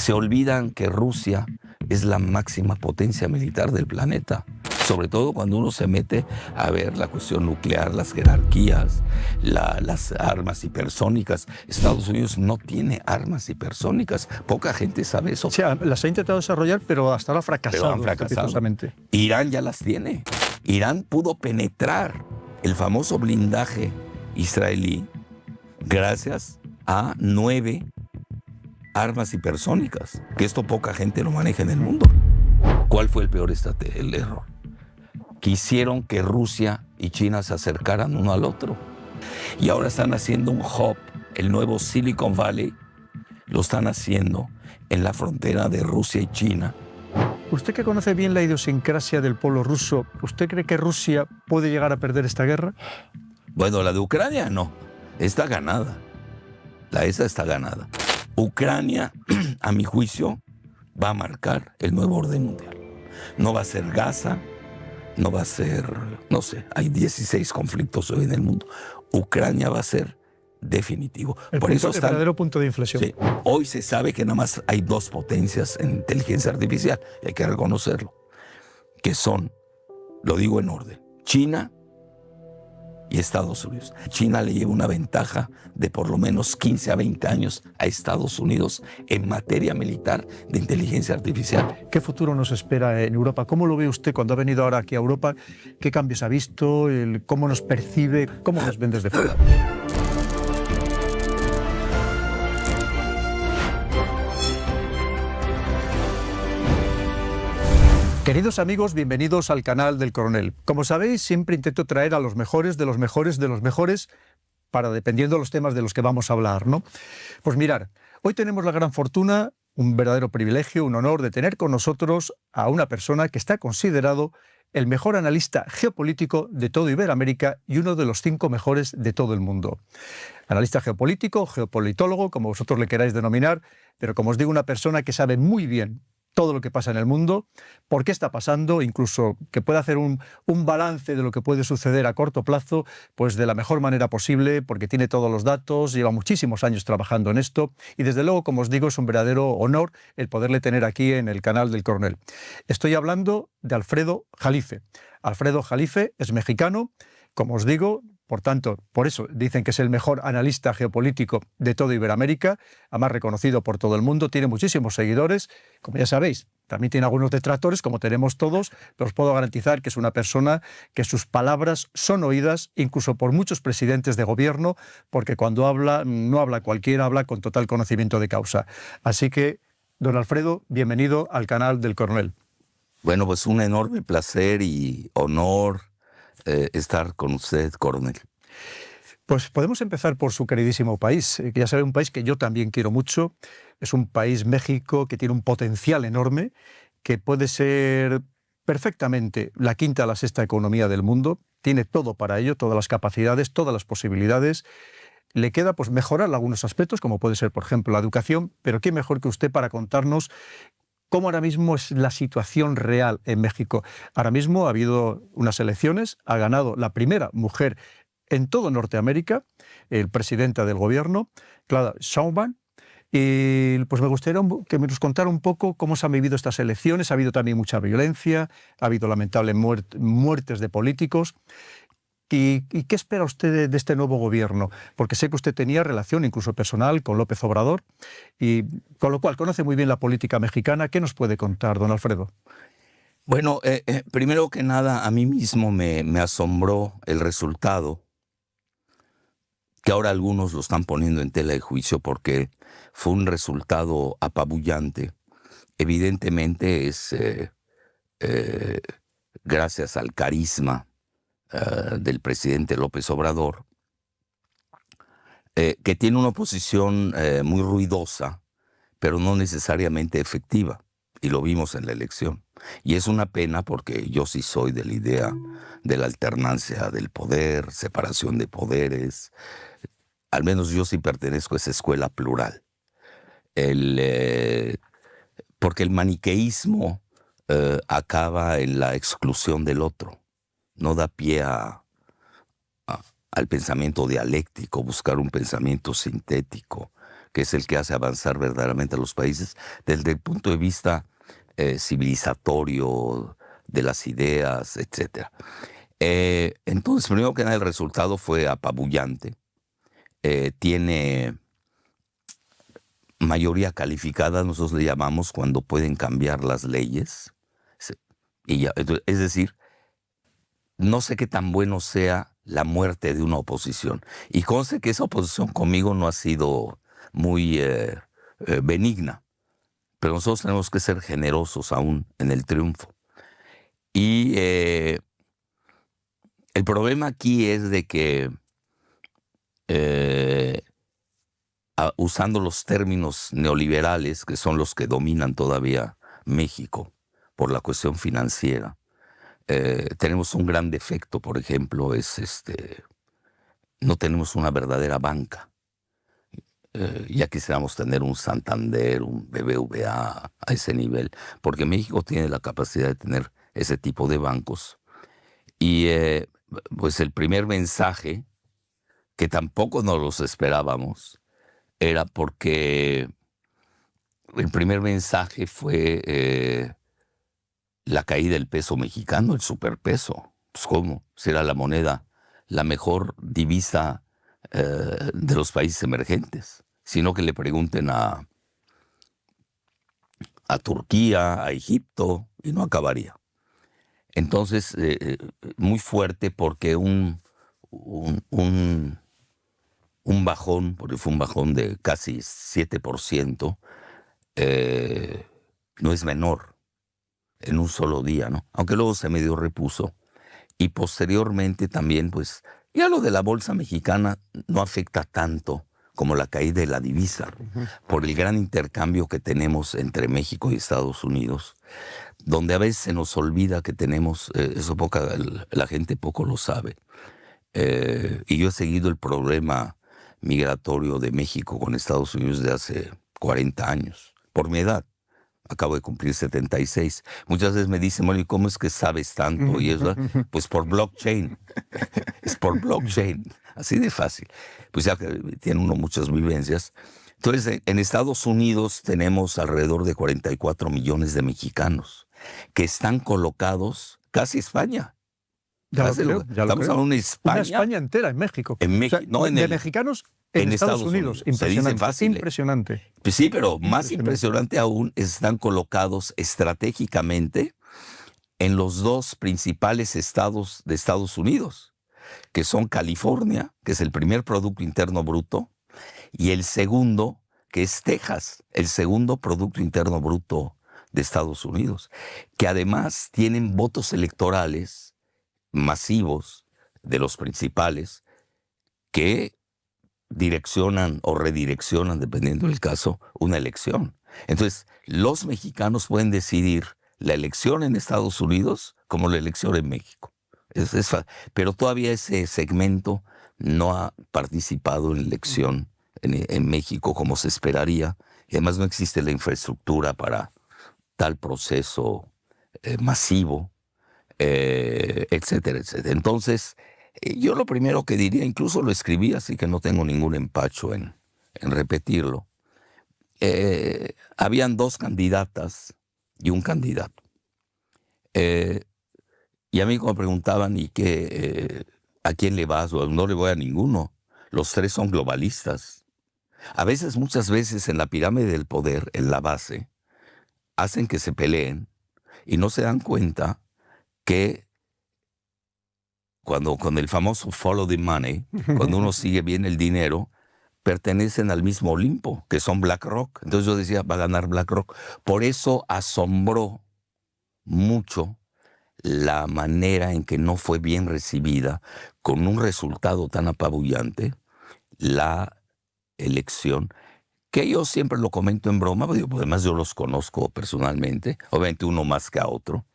Se olvidan que Rusia es la máxima potencia militar del planeta. Sobre todo cuando uno se mete a ver la cuestión nuclear, las jerarquías, las armas hipersónicas. Estados Unidos no tiene armas hipersónicas. Poca gente sabe eso. Sí, las ha intentado desarrollar, pero hasta ahora ha fracasado. Pero han fracasado. Irán ya las tiene. Irán pudo penetrar el famoso blindaje israelí gracias a 9 armas hipersónicas. Que esto poca gente lo maneja en el mundo. ¿Cuál fue el peor error? Quisieron que Rusia y China se acercaran uno al otro. Y ahora están haciendo un hub, el nuevo Silicon Valley, lo están haciendo en la frontera de Rusia y China. Usted que conoce bien la idiosincrasia del pueblo ruso, ¿usted cree que Rusia puede llegar a perder esta guerra? Bueno, la de Ucrania no, está ganada. Esa está ganada. Ucrania, a mi juicio, va a marcar el nuevo orden mundial. No va a ser Gaza, no va a ser, no sé, hay 16 conflictos hoy en el mundo. Ucrania va a ser definitivo. El verdadero punto de inflexión. Sí, hoy se sabe que nada más hay 2 potencias en inteligencia artificial, y hay que reconocerlo, que son, lo digo en orden, China y Estados Unidos. China le lleva una ventaja de por lo menos 15 a 20 años a Estados Unidos en materia militar de inteligencia artificial. ¿Qué futuro nos espera en Europa? ¿Cómo lo ve usted cuando ha venido ahora aquí a Europa? ¿Qué cambios ha visto? ¿Cómo nos percibe? ¿Cómo nos ven desde fuera? Queridos amigos, bienvenidos al canal del Coronel. Como sabéis, siempre intento traer a los mejores, de los mejores, de los mejores, para dependiendo de los temas de los que vamos a hablar, ¿no? Pues mirar, hoy tenemos la gran fortuna, un verdadero privilegio, un honor de tener con nosotros a una persona que está considerado el mejor analista geopolítico de todo Iberoamérica y uno de los 5 mejores de todo el mundo. Analista geopolítico, geopolitólogo, como vosotros le queráis denominar, pero como os digo, una persona que sabe muy bien todo lo que pasa en el mundo, por qué está pasando, incluso que pueda hacer un balance de lo que puede suceder a corto plazo, pues de la mejor manera posible, porque tiene todos los datos, lleva muchísimos años trabajando en esto, y desde luego, como os digo, es un verdadero honor el poderle tener aquí en el canal del Coronel. Estoy hablando de Alfredo Jalife. Alfredo Jalife es mexicano, como os digo. Por tanto, por eso dicen que es el mejor analista geopolítico de toda Iberoamérica, además reconocido por todo el mundo, tiene muchísimos seguidores, como ya sabéis, también tiene algunos detractores, como tenemos todos, pero os puedo garantizar que es una persona que sus palabras son oídas incluso por muchos presidentes de gobierno, porque cuando habla, no habla cualquiera, habla con total conocimiento de causa. Así que, don Alfredo, bienvenido al canal del Coronel. Bueno, pues un enorme placer y honor estar con usted, coronel. Pues podemos empezar por su queridísimo país, que ya sabe, un país que yo también quiero mucho. Es un país, México, que tiene un potencial enorme, que puede ser perfectamente la 5ª o la 6ª economía del mundo. Tiene todo para ello, todas las capacidades, todas las posibilidades. Le queda pues mejorar algunos aspectos, como puede ser, por ejemplo, la educación, pero qué mejor que usted para contarnos cómo ahora mismo es la situación real en México. Ahora mismo ha habido unas elecciones, ha ganado la primera mujer en todo Norteamérica, el presidenta del gobierno, Claudia Sheinbaum, y pues me gustaría que nos contara un poco cómo se han vivido estas elecciones. Ha habido también mucha violencia, ha habido lamentables muertes de políticos. ¿Y qué espera usted de este nuevo gobierno? Porque sé que usted tenía relación incluso personal con López Obrador, y con lo cual conoce muy bien la política mexicana. ¿Qué nos puede contar, don Alfredo? Bueno, primero que nada, a mí mismo me asombró el resultado, que ahora algunos lo están poniendo en tela de juicio porque fue un resultado apabullante. Evidentemente es gracias al carisma del presidente López Obrador, que tiene una oposición muy ruidosa, pero no necesariamente efectiva, y lo vimos en la elección. Y es una pena porque yo sí soy de la idea de la alternancia del poder, separación de poderes. Al menos yo sí pertenezco a esa escuela plural. Porque el maniqueísmo acaba en la exclusión del otro. No da pie al pensamiento dialéctico, buscar un pensamiento sintético que es el que hace avanzar verdaderamente a los países desde el punto de vista civilizatorio, de las ideas, etc. Entonces, primero que nada, el resultado fue apabullante. Tiene mayoría calificada, nosotros le llamamos, cuando pueden cambiar las leyes. Es decir, no sé qué tan bueno sea la muerte de una oposición. Y conste que esa oposición conmigo no ha sido muy benigna, pero nosotros tenemos que ser generosos aún en el triunfo. Y el problema aquí es de que, usando los términos neoliberales, que son los que dominan todavía México por la cuestión financiera, tenemos un gran defecto, por ejemplo, no tenemos una verdadera banca. Ya quisiéramos tener un Santander, un BBVA a ese nivel, porque México tiene la capacidad de tener ese tipo de bancos. Y pues el primer mensaje, que tampoco nos los esperábamos, era porque el primer mensaje fue la caída del peso mexicano, el superpeso. Pues ¿cómo? Si era la moneda, la mejor divisa de los países emergentes. Sino que le pregunten a Turquía, a Egipto, y no acabaría. Entonces, muy fuerte porque un bajón, porque fue un bajón de casi 7%, no es menor en un solo día, ¿no? Aunque luego se medio repuso. Y posteriormente también, pues, ya lo de la bolsa mexicana no afecta tanto como la caída de la divisa, por el gran intercambio que tenemos entre México y Estados Unidos, donde a veces se nos olvida que tenemos, eso la gente poco lo sabe. Y yo he seguido el problema migratorio de México con Estados Unidos de hace 40 años, por mi edad. Acabo de cumplir 76. Muchas veces me dicen, bueno, ¿y cómo es que sabes tanto? Y eso, pues por blockchain. Es por blockchain. Así de fácil. Pues ya que tiene uno muchas vivencias. Entonces, en Estados Unidos tenemos alrededor de 44 millones de mexicanos que están colocados casi España. Estamos hablando de España. Una España entera en México. En México, o sea, de mexicanos en Estados Unidos. Se dice fácil. Impresionante. Pues sí, pero más impresionante aún, están colocados estratégicamente en los dos principales estados de Estados Unidos, que son California, que es el primer Producto Interno Bruto, y el segundo, que es Texas, el segundo Producto Interno Bruto de Estados Unidos, que además tienen votos electorales masivos de los principales que direccionan o redireccionan, dependiendo del caso, una elección. Entonces, los mexicanos pueden decidir la elección en Estados Unidos como la elección en México. Pero todavía ese segmento no ha participado en la elección en México como se esperaría. Y además no existe la infraestructura para tal proceso masivo, etcétera, etcétera. Entonces, yo lo primero que diría, incluso lo escribí, así que no tengo ningún empacho en repetirlo. Habían dos candidatas y un candidato. Y a mí me preguntaban, ¿y qué, a quién le vas? No le voy a ninguno. Los tres son globalistas. A veces, muchas veces, en la pirámide del poder, en la base, hacen que se peleen y no se dan cuenta que con el famoso follow the money, cuando uno sigue bien el dinero, pertenecen al mismo Olimpo, que son BlackRock. Entonces yo decía, va a ganar BlackRock. Por eso asombró mucho la manera en que no fue bien recibida, con un resultado tan apabullante, la elección, que yo siempre lo comento en broma, porque además yo los conozco personalmente, obviamente uno más que a otro,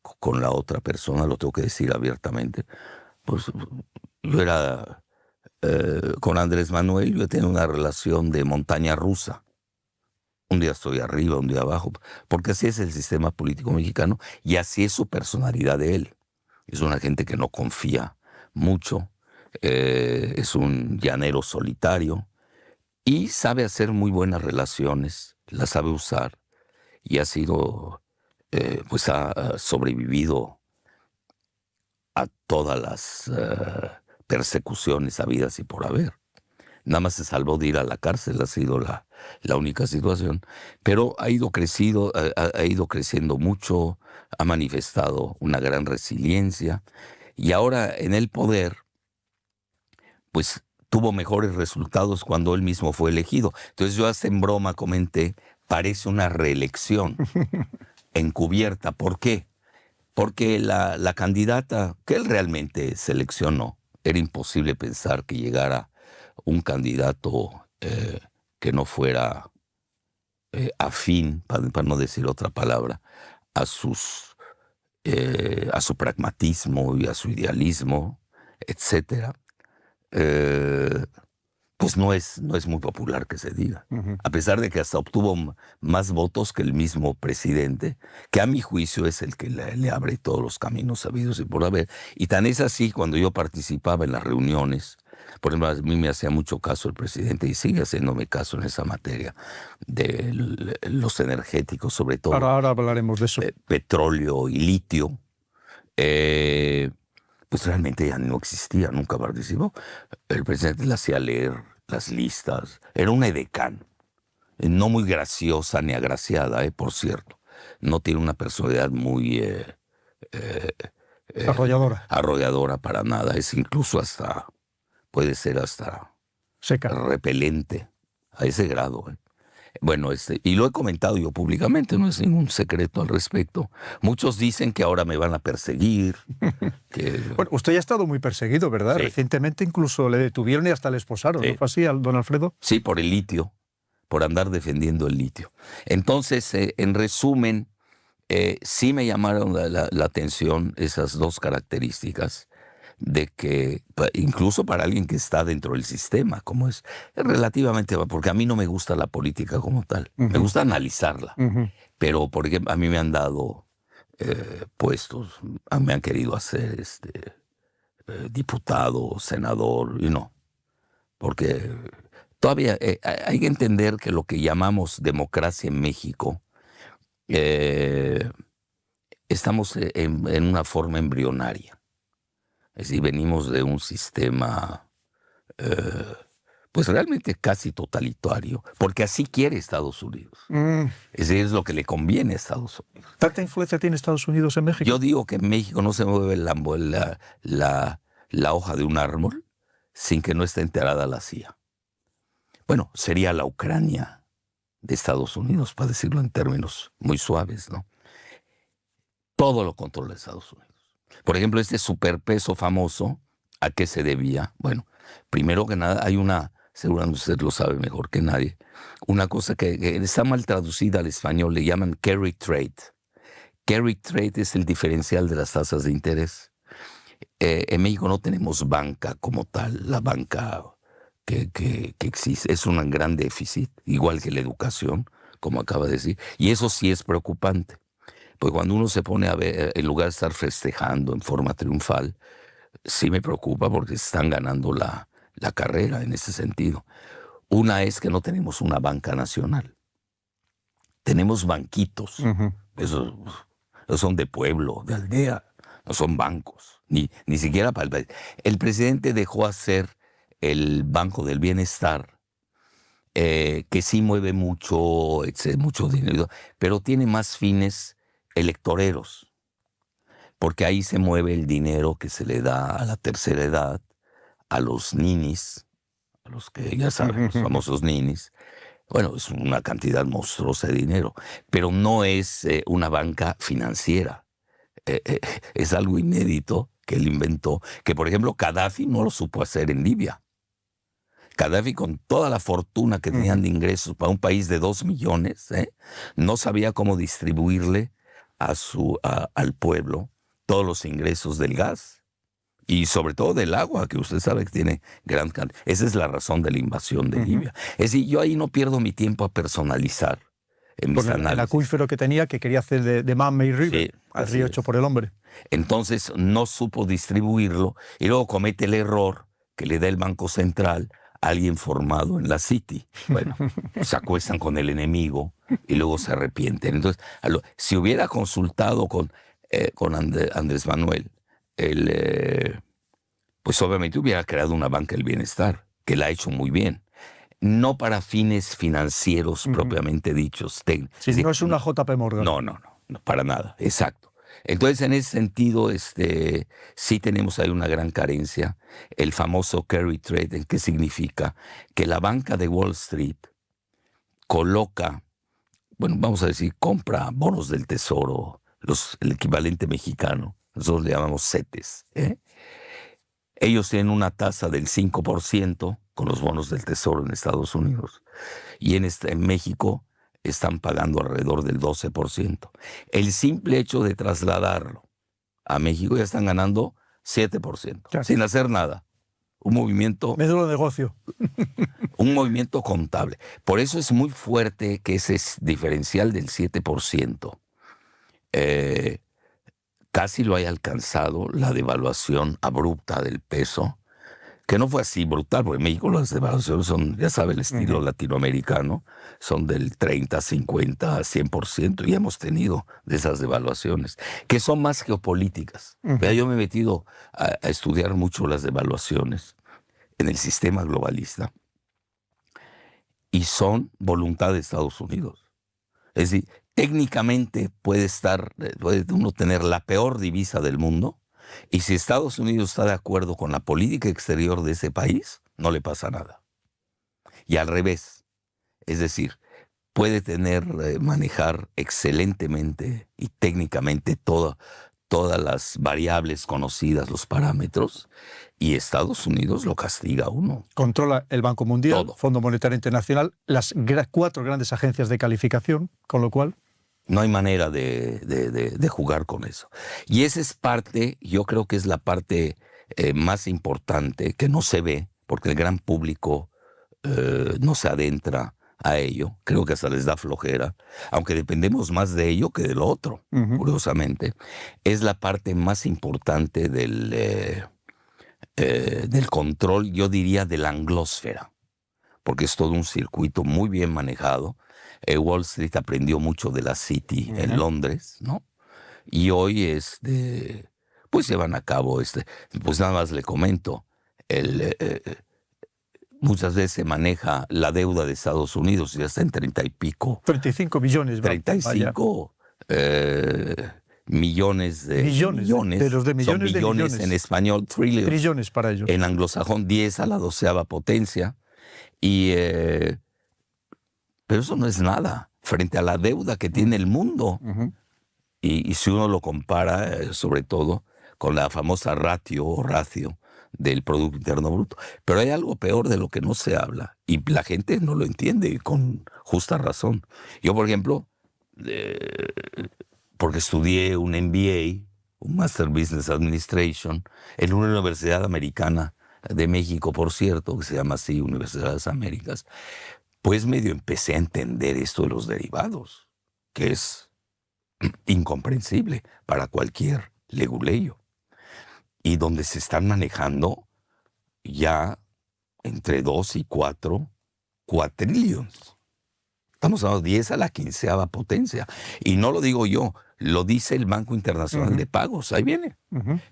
con la otra persona, lo tengo que decir abiertamente. Pues yo era, con Andrés Manuel, yo tenía una relación de montaña rusa. Un día estoy arriba, un día abajo, porque así es el sistema político mexicano y así es su personalidad de él. Es una gente que no confía mucho, es un llanero solitario y sabe hacer muy buenas relaciones, las sabe usar y ha sido, pues ha sobrevivido a todas las persecuciones habidas y por haber. Nada más se salvó de ir a la cárcel, ha sido la única situación. Pero ha ido creciendo mucho, ha manifestado una gran resiliencia y ahora en el poder, pues tuvo mejores resultados cuando él mismo fue elegido. Entonces yo hasta en broma comenté, parece una reelección encubierta. ¿Por qué? Porque la candidata que él realmente seleccionó, era imposible pensar que llegara un candidato que no fuera afín, para no decir otra palabra, a su pragmatismo y a su idealismo, etcétera. Pues no es muy popular que se diga. A pesar de que hasta obtuvo más votos que el mismo presidente, que a mi juicio es el que le abre todos los caminos sabidos y por haber. Y tan es así, cuando yo participaba en las reuniones, por ejemplo, a mí me hacía mucho caso el presidente y sigue haciéndome caso en esa materia de los energéticos, sobre todo. Ahora hablaremos de eso. Petróleo y litio. Pues realmente ya no existía, nunca participó. El presidente le hacía leer las listas. Era una edecán, no muy graciosa ni agraciada, por cierto. No tiene una personalidad muy arrolladora para nada. Es incluso puede ser hasta seca, repelente, a ese grado. Bueno, y lo he comentado yo públicamente, no es ningún secreto al respecto. Muchos dicen que ahora me van a perseguir. Bueno, usted ya ha estado muy perseguido, ¿verdad? Sí. Recientemente incluso le detuvieron y hasta le esposaron, Sí. ¿no fue así, don Alfredo? Sí, por el litio, por andar defendiendo el litio. Entonces, en resumen, sí me llamaron la atención esas dos características de que, incluso para alguien que está dentro del sistema, como es relativamente, porque a mí no me gusta la política como tal, me gusta analizarla, pero porque a mí me han dado puestos, me han querido hacer diputado, senador, y no, porque todavía hay que entender que lo que llamamos democracia en México, estamos en una forma embrionaria. Es decir, venimos de un sistema pues realmente casi totalitario, porque así quiere Estados Unidos. Es decir, es lo que le conviene a Estados Unidos. ¿Tanta influencia tiene Estados Unidos en México? Yo digo que en México no se mueve la hoja de un árbol sin que no esté enterada la CIA. Bueno, sería la Ucrania de Estados Unidos, para decirlo en términos muy suaves, ¿no? Todo lo controla Estados Unidos. Por ejemplo, este superpeso famoso, ¿a qué se debía? Bueno, primero que nada, hay seguramente usted lo sabe mejor que nadie, una cosa que está mal traducida al español, le llaman carry trade. Carry trade es el diferencial de las tasas de interés. En México no tenemos banca como tal, la banca que existe es un gran déficit, igual que la educación, como acaba de decir, y eso sí es preocupante. Pues cuando uno se pone a ver, en lugar de estar festejando en forma triunfal, sí me preocupa porque están ganando la carrera en ese sentido. Una es que no tenemos una banca nacional. Tenemos banquitos. Esos son de pueblo, de aldea. No son bancos, ni siquiera para el país. El presidente dejó hacer el Banco del Bienestar, que sí mueve mucho dinero, pero tiene más fines electoreros, porque ahí se mueve el dinero que se le da a la tercera edad, a los ninis, a los que ya saben, los famosos ninis. Bueno, es una cantidad monstruosa de dinero, pero no es una banca financiera. Es algo inédito que él inventó, que por ejemplo Gaddafi no lo supo hacer en Libia. Gaddafi, con toda la fortuna que tenían de ingresos para un país de 2 millones, no sabía cómo distribuirle al pueblo todos los ingresos del gas y sobre todo del agua, que usted sabe que tiene gran cantidad. Esa es la razón de la invasión de Libia. Es decir, yo ahí no pierdo mi tiempo a personalizar en mis análisis. El acuífero que tenía, que quería hacer de Man-Made River, Sí, el río hecho por el hombre. Entonces no supo distribuirlo y luego comete el error que le da el Banco Central alguien formado en la City. Bueno, se acuestan con el enemigo y luego se arrepienten. Entonces, si hubiera consultado con Andrés Manuel, pues obviamente hubiera creado una banca del bienestar, que la ha hecho muy bien. No para fines financieros propiamente dichos. Sí, no es una JP Morgan. No, para nada, exacto. Entonces, en ese sentido, sí tenemos ahí una gran carencia. El famoso carry trade, ¿qué significa? Que la banca de Wall Street coloca, bueno, vamos a decir, compra bonos del tesoro, el equivalente mexicano, nosotros le llamamos CETES. Ellos tienen una tasa del 5% con los bonos del tesoro en Estados Unidos. Y en México están pagando alrededor del 12%. El simple hecho de trasladarlo a México ya están ganando 7%, claro, sin hacer nada. Un movimiento... Menudo negocio. Un movimiento contable. Por eso es muy fuerte que ese diferencial del 7% casi lo haya alcanzado la devaluación abrupta del peso, que no fue así brutal, porque en México las devaluaciones son, ya sabe, el estilo latinoamericano, son del 30, 50, 100%, y hemos tenido de esas devaluaciones, que son más geopolíticas. Vea, yo me he metido a estudiar mucho las devaluaciones en el sistema globalista, y son voluntad de Estados Unidos. Es decir, técnicamente puede uno tener la peor divisa del mundo, y si Estados Unidos está de acuerdo con la política exterior de ese país, no le pasa nada. Y al revés, es decir, puede manejar excelentemente y técnicamente todas las variables conocidas, los parámetros, y Estados Unidos lo castiga a uno. Controla el Banco Mundial, todo. Fondo Monetario Internacional, las 4 grandes agencias de calificación, con lo cual... No hay manera de jugar con eso. Y esa es parte, yo creo que es la parte más importante, que no se ve, porque el gran público no se adentra a ello. Creo que hasta les da flojera, aunque dependemos más de ello que de lo otro, curiosamente. Es la parte más importante del control, yo diría, de la anglósfera, porque es todo un circuito muy bien manejado. Wall Street aprendió mucho de la City en Londres, ¿no? Y hoy pues llevan a cabo pues nada más le comento, muchas veces se maneja la deuda de Estados Unidos, ya está en 30 y pico. 35 millones. 35 millones de millones. De los de millones, son billones en español, trillones para ellos. En anglosajón, 10 a la 12ª potencia. Pero eso no es nada frente a la deuda que tiene el mundo. Y si uno lo compara, sobre todo, con la famosa ratio del Producto Interno Bruto. Pero hay algo peor de lo que no se habla, y la gente no lo entiende, con justa razón. Yo, por ejemplo, porque estudié un MBA, un Master Business Administration, en una universidad americana de México, por cierto, que se llama así, Universidad de las Américas, pues medio empecé a entender esto de los derivados, que es incomprensible para cualquier leguleyo, y donde se están manejando ya entre 2 y 4 cuatrillions. Estamos hablando de 10 a la 15ª potencia. Y no lo digo yo, lo dice el Banco Internacional de Pagos. Ahí viene.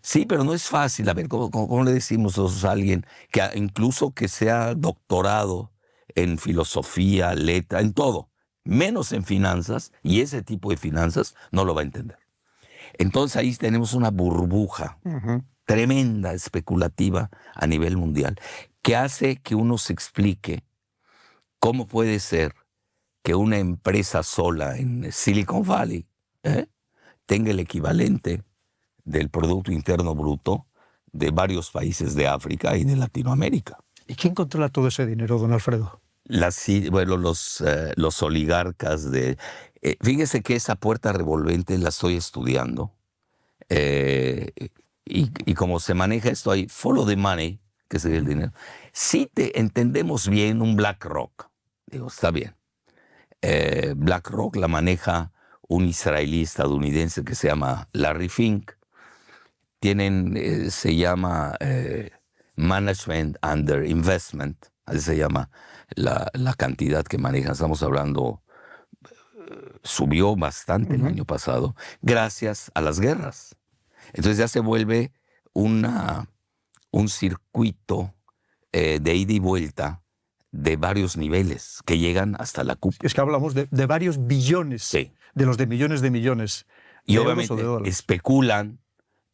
Sí, pero no es fácil. A ver, ¿cómo le decimos a alguien que incluso que sea doctorado en filosofía, letra, en todo, menos en finanzas, y ese tipo de finanzas no lo va a entender? Entonces ahí tenemos una burbuja tremenda, especulativa a nivel mundial, que hace que uno se explique cómo puede ser que una empresa sola en Silicon Valley tenga el equivalente del Producto Interno Bruto de varios países de África y de Latinoamérica. ¿Y quién controla todo ese dinero, don Alfredo? Los oligarcas fíjese que esa puerta revolvente la estoy estudiando. Y como se maneja esto ahí, follow the money, que es el dinero. Si te entendemos bien un BlackRock, digo, está bien. BlackRock la maneja un israelí estadounidense que se llama Larry Fink. Se llama Management Under Investment, así se llama la cantidad que manejan. Estamos hablando, subió bastante el año pasado gracias a las guerras. Entonces ya se vuelve un circuito de ida y vuelta de varios niveles que llegan hasta la cúpula. Es que hablamos de varios billones, Sí. de los de millones de millones. Y de obviamente euros o de dólares. especulan,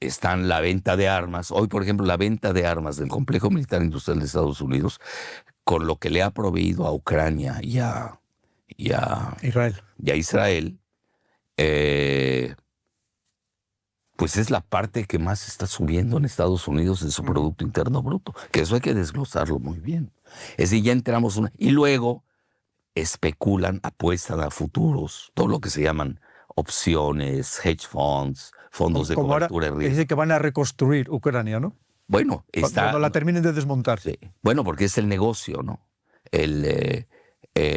están la venta de armas. Hoy, por ejemplo, la venta de armas del complejo militar industrial de Estados Unidos, con lo que le ha proveído a Ucrania y a Israel. Pues es la parte que más está subiendo en Estados Unidos en su Producto Interno Bruto, que eso hay que desglosarlo muy bien. Es decir, ya entramos y luego especulan, apuestan a futuros, todo lo que se llaman opciones, hedge funds, fondos de cobertura de riesgo. Dice que van a reconstruir Ucrania, ¿no? Bueno, cuando la terminen de desmontar. Sí. Bueno, porque es el negocio, ¿no?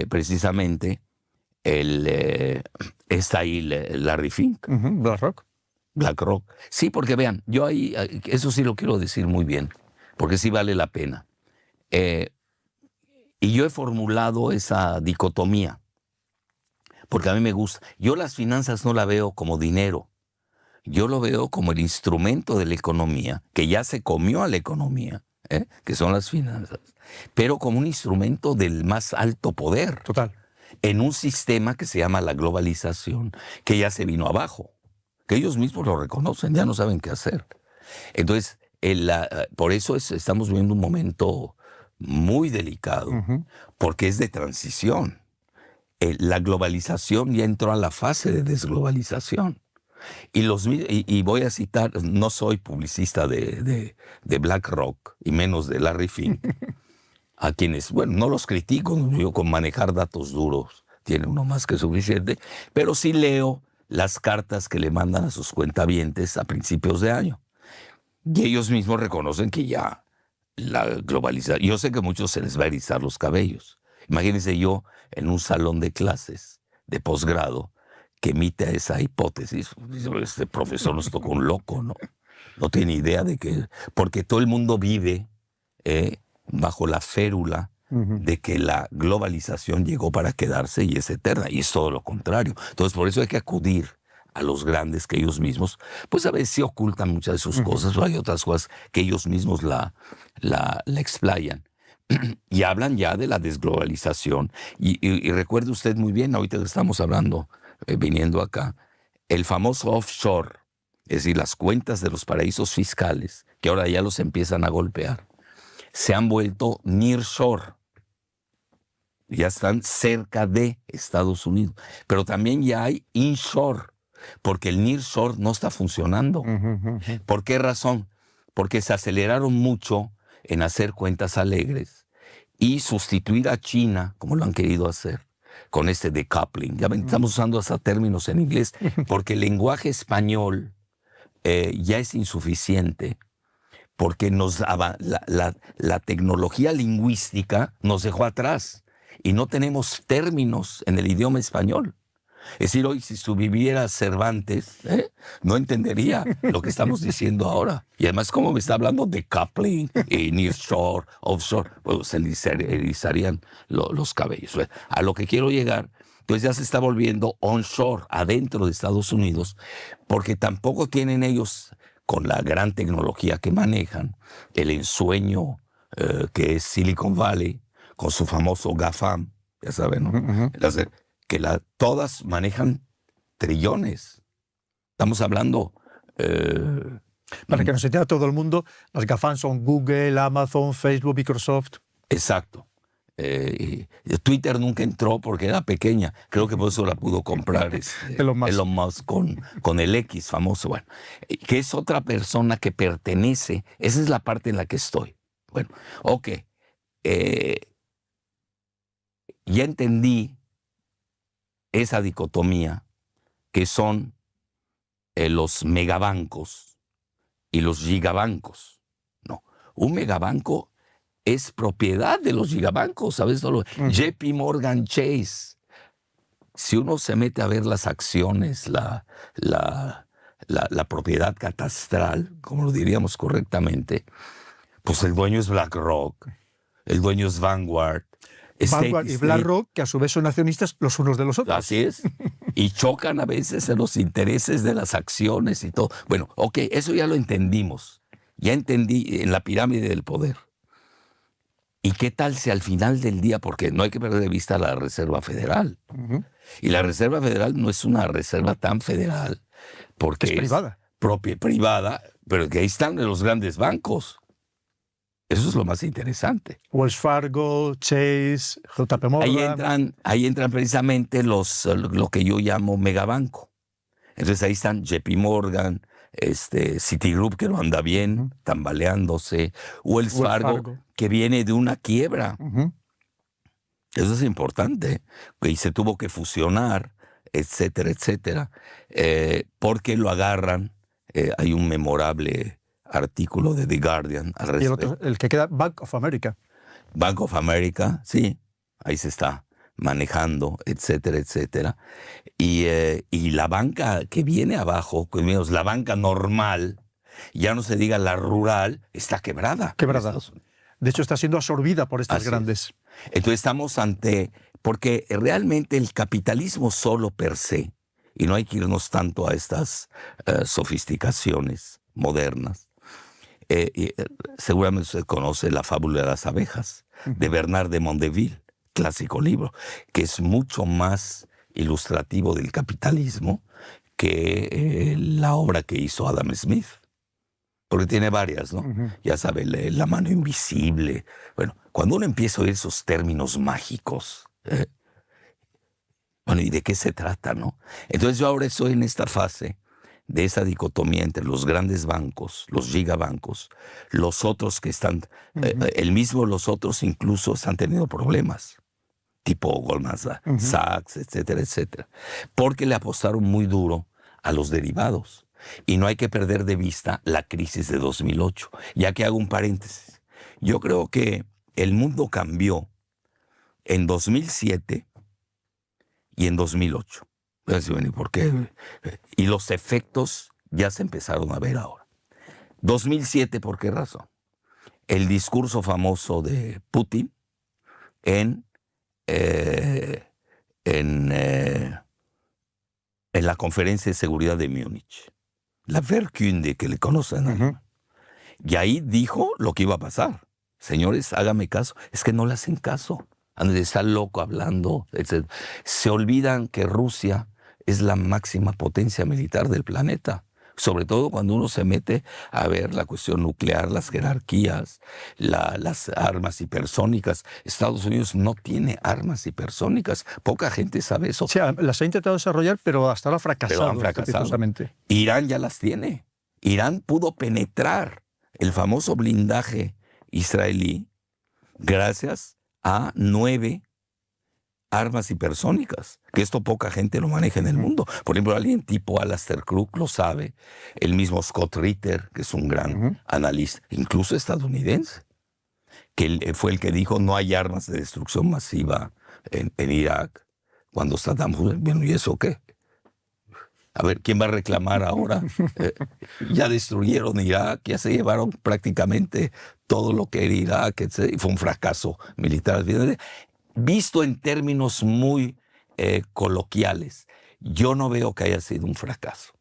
Precisamente está ahí Larry Fink. BlackRock. Sí, porque vean, yo ahí, eso sí lo quiero decir muy bien, porque sí vale la pena. Y yo he formulado esa dicotomía, porque a mí me gusta. Yo las finanzas no la veo como dinero, yo lo veo como el instrumento de la economía, que ya se comió a la economía, que son las finanzas, pero como un instrumento del más alto poder. Total. En un sistema que se llama la globalización, que ya se vino abajo, que ellos mismos lo reconocen, ya no saben qué hacer. Entonces, por eso estamos viviendo un momento muy delicado, porque es de transición. La globalización ya entró a la fase de desglobalización. Y voy a citar, no soy publicista de BlackRock, y menos de Larry Fink, a quienes, bueno, no los critico, yo con manejar datos duros tiene uno más que suficiente, pero sí leo las cartas que le mandan a sus cuentavientes a principios de año. Y ellos mismos reconocen que ya la globalización... Yo sé que a muchos se les va a erizar los cabellos. Imagínense yo en un salón de clases de posgrado que emite esa hipótesis. Este profesor nos tocó un loco, ¿no? No tiene idea de que... Porque todo el mundo vive bajo la férula de que la globalización llegó para quedarse y es eterna, y es todo lo contrario. Entonces, por eso hay que acudir a los grandes que ellos mismos, pues a veces sí ocultan muchas de sus cosas, o hay otras cosas que ellos mismos la explayan. Y hablan ya de la desglobalización. Y recuerde usted muy bien, ahorita que estamos hablando, viniendo acá, el famoso offshore, es decir, las cuentas de los paraísos fiscales, que ahora ya los empiezan a golpear, se han vuelto nearshore. Ya están cerca de Estados Unidos. Pero también ya hay inshore, porque el nearshore no está funcionando. ¿Por qué razón? Porque se aceleraron mucho en hacer cuentas alegres y sustituir a China, como lo han querido hacer, con este decoupling. Ya estamos usando hasta términos en inglés, porque el lenguaje español ya es insuficiente, porque la tecnología lingüística nos dejó atrás y no tenemos términos en el idioma español. Es decir, hoy si subviviera Cervantes, no entendería lo que estamos diciendo ahora. Y además, como me está hablando de coupling y nearshore, offshore, pues se le erizarían los cabellos. A lo que quiero llegar, pues ya se está volviendo onshore, adentro de Estados Unidos, porque tampoco tienen ellos, con la gran tecnología que manejan, el ensueño que es Silicon Valley, con su famoso GAFAM, ya saben, ¿no? Que todas manejan trillones. Estamos hablando... Para que nos entienda todo el mundo, las GAFAM son Google, Amazon, Facebook, Microsoft. Exacto. Twitter nunca entró porque era pequeña. Creo que por eso la pudo comprar Elon Musk con el X famoso. Bueno, que es otra persona que pertenece. Esa es la parte en la que estoy. Bueno, ok. Ya entendí esa dicotomía que son los megabancos y los gigabancos. No, un megabanco es propiedad de los gigabancos, ¿sabes? JP Morgan Chase. Si uno se mete a ver las acciones, la propiedad catastral, como lo diríamos correctamente, pues el dueño es BlackRock. el dueño es Vanguard. Vanguard y BlackRock, que a su vez son accionistas los unos de los otros. Así es. Y chocan a veces en los intereses de las acciones y todo. Bueno, ok, eso ya lo entendimos. Ya entendí en la pirámide del poder. ¿Y qué tal si al final del día, porque no hay que perder de vista la Reserva Federal? Y la Reserva Federal no es una reserva tan federal, porque es privada. Propia, privada, pero que ahí están los grandes bancos. Eso es lo más interesante. Wells Fargo, Chase, JP Morgan. Ahí entran precisamente lo que yo llamo megabanco. Entonces ahí están JP Morgan, Citigroup, que no anda bien, tambaleándose, Wells Fargo, que viene de una quiebra. Eso es importante. Y se tuvo que fusionar, etcétera, etcétera, porque lo agarran. Hay un memorable artículo de The Guardian al respecto. Y el otro, el que queda, Bank of America. Bank of America, sí, ahí se está manejando, etcétera, etcétera. Y la banca que viene abajo, la banca normal, ya no se diga la rural, está quebrada. Quebrada. De hecho, está siendo absorbida por estas grandes. Entonces estamos porque realmente el capitalismo solo per se, y no hay que irnos tanto a estas sofisticaciones modernas. Seguramente usted conoce La fábula de las abejas, de Bernard de Mondeville, clásico libro, que es mucho más ilustrativo del capitalismo que la obra que hizo Adam Smith. Porque tiene varias, ¿no? Ya sabe, la mano invisible. Bueno, cuando uno empieza a oír esos términos mágicos, bueno, ¿y de qué se trata, no? Entonces yo ahora estoy en esta fase de esa dicotomía entre los grandes bancos, los gigabancos, los otros que están, los otros incluso están teniendo problemas, tipo Goldman Sachs, etcétera, etcétera, porque le apostaron muy duro a los derivados. Y no hay que perder de vista la crisis de 2008, ya que hago un paréntesis. Yo creo que el mundo cambió en 2007 y en 2008. ¿Por qué? Y los efectos ya se empezaron a ver ahora. 2007, ¿por qué razón? El discurso famoso de Putin en la conferencia de seguridad de Múnich. La Wehrkunde, que le conocen. Y ahí dijo lo que iba a pasar. Señores, háganme caso. Es que no le hacen caso. Está loco hablando, etc. Se olvidan que Rusia es la máxima potencia militar del planeta. Sobre todo cuando uno se mete a ver la cuestión nuclear, las jerarquías, las armas hipersónicas. Estados Unidos no tiene armas hipersónicas. Poca gente sabe eso. O sea, las ha intentado desarrollar, pero hasta ahora ha fracasado. Pero han fracasado. Irán ya las tiene. Irán pudo penetrar el famoso blindaje israelí gracias a 9 armas hipersónicas, que esto poca gente lo maneja en el mundo. Por ejemplo, alguien tipo Alastair Crooke lo sabe, el mismo Scott Ritter, que es un gran analista, incluso estadounidense, que fue el que dijo no hay armas de destrucción masiva en Irak, cuando Saddam Hussein, bueno, ¿y eso qué? A ver, ¿quién va a reclamar ahora? Ya destruyeron Irak, ya se llevaron prácticamente todo lo que era Irak, etc. Y fue un fracaso militar. Visto en términos muy coloquiales, yo no veo que haya sido un fracaso,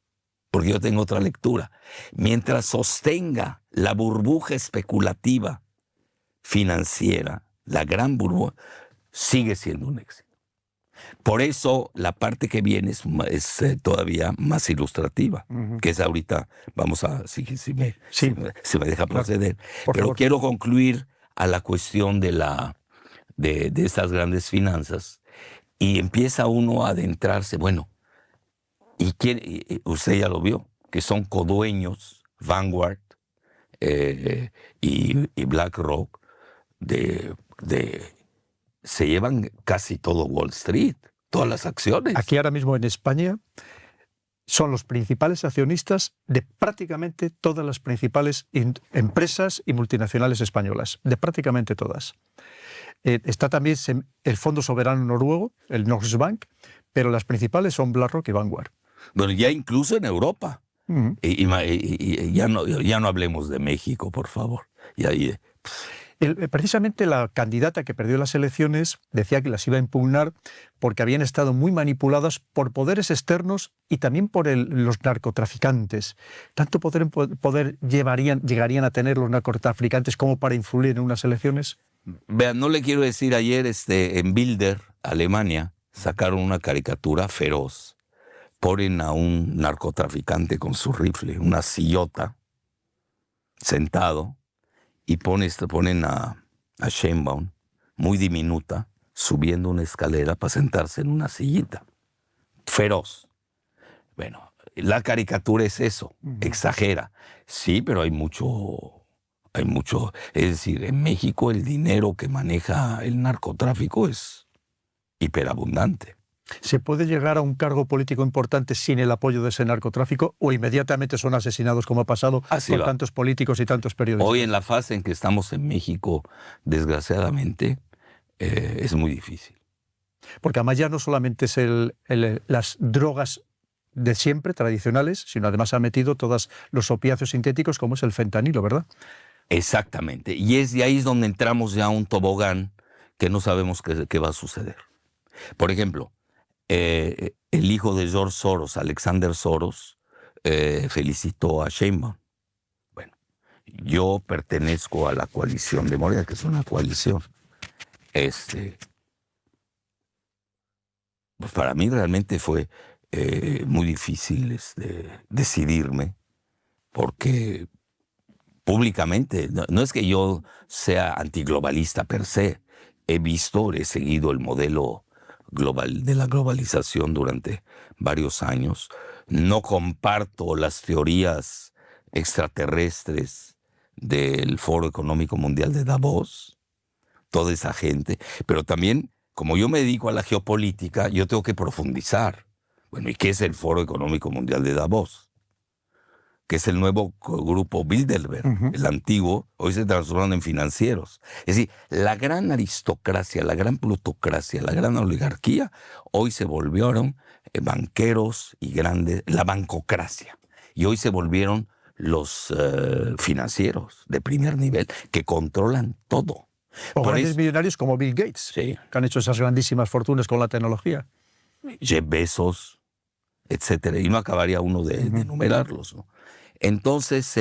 porque yo tengo otra lectura. Mientras sostenga la burbuja especulativa financiera, la gran burbuja, sigue siendo un éxito. Por eso la parte que viene es todavía más ilustrativa, que es ahorita, vamos a, si me deja proceder. Pero favor. Quiero concluir a la cuestión de estas grandes finanzas, y empieza uno a adentrarse, bueno, ¿y quién? Usted ya lo vio, que son codueños, Vanguard y BlackRock, se llevan casi todo Wall Street, todas las acciones. Aquí ahora mismo en España son los principales accionistas de prácticamente todas las principales empresas y multinacionales españolas, de prácticamente todas. Está también el Fondo Soberano Noruego, el Norges Bank, pero las principales son BlackRock y Vanguard. Bueno, ya incluso en Europa. Y ya no hablemos de México, por favor. Precisamente la candidata que perdió las elecciones decía que las iba a impugnar porque habían estado muy manipuladas por poderes externos y también por los narcotraficantes. ¿Tanto poder llegarían a tener los narcotraficantes como para influir en unas elecciones? Vean, no le quiero decir, ayer en Bilder, Alemania, sacaron una caricatura feroz. Ponen a un narcotraficante con su rifle, una sillota, sentado, y ponen a Sheinbaum, muy diminuta, subiendo una escalera para sentarse en una sillita. Feroz. Bueno, la caricatura es eso, exagera. Sí, pero hay mucho. Es decir, en México el dinero que maneja el narcotráfico es hiperabundante. ¿Se puede llegar a un cargo político importante sin el apoyo de ese narcotráfico o inmediatamente son asesinados como ha pasado con tantos políticos y tantos periodistas? Hoy en la fase en que estamos en México, desgraciadamente, es muy difícil. Porque además ya no solamente es las drogas de siempre, tradicionales, sino además ha metido todos los opiáceos sintéticos como es el fentanilo, ¿verdad? Exactamente. Y de ahí es donde entramos ya a un tobogán que no sabemos qué va a suceder. Por ejemplo, el hijo de George Soros, Alexander Soros, felicitó a Sheinbaum. Bueno, yo pertenezco a la coalición de Morena, que es una coalición. Pues para mí realmente fue muy difícil decidirme, porque públicamente, no es que yo sea antiglobalista per se, he seguido el modelo global de la globalización durante varios años. No comparto las teorías extraterrestres del Foro Económico Mundial de Davos, toda esa gente, pero también, como yo me dedico a la geopolítica, yo tengo que profundizar. Bueno, ¿y qué es el Foro Económico Mundial de Davos? Que es el nuevo grupo Bilderberg, el antiguo, hoy se transforman en financieros. Es decir, la gran aristocracia, la gran plutocracia, la gran oligarquía, hoy se volvieron banqueros y la bancocracia. Y hoy se volvieron los financieros de primer nivel, que controlan todo. O grandes millonarios como Bill Gates, sí, que han hecho esas grandísimas fortunas con la tecnología. Jeff Bezos, etcétera. Y no acabaría uno de enumerarlos, ¿no? Entonces,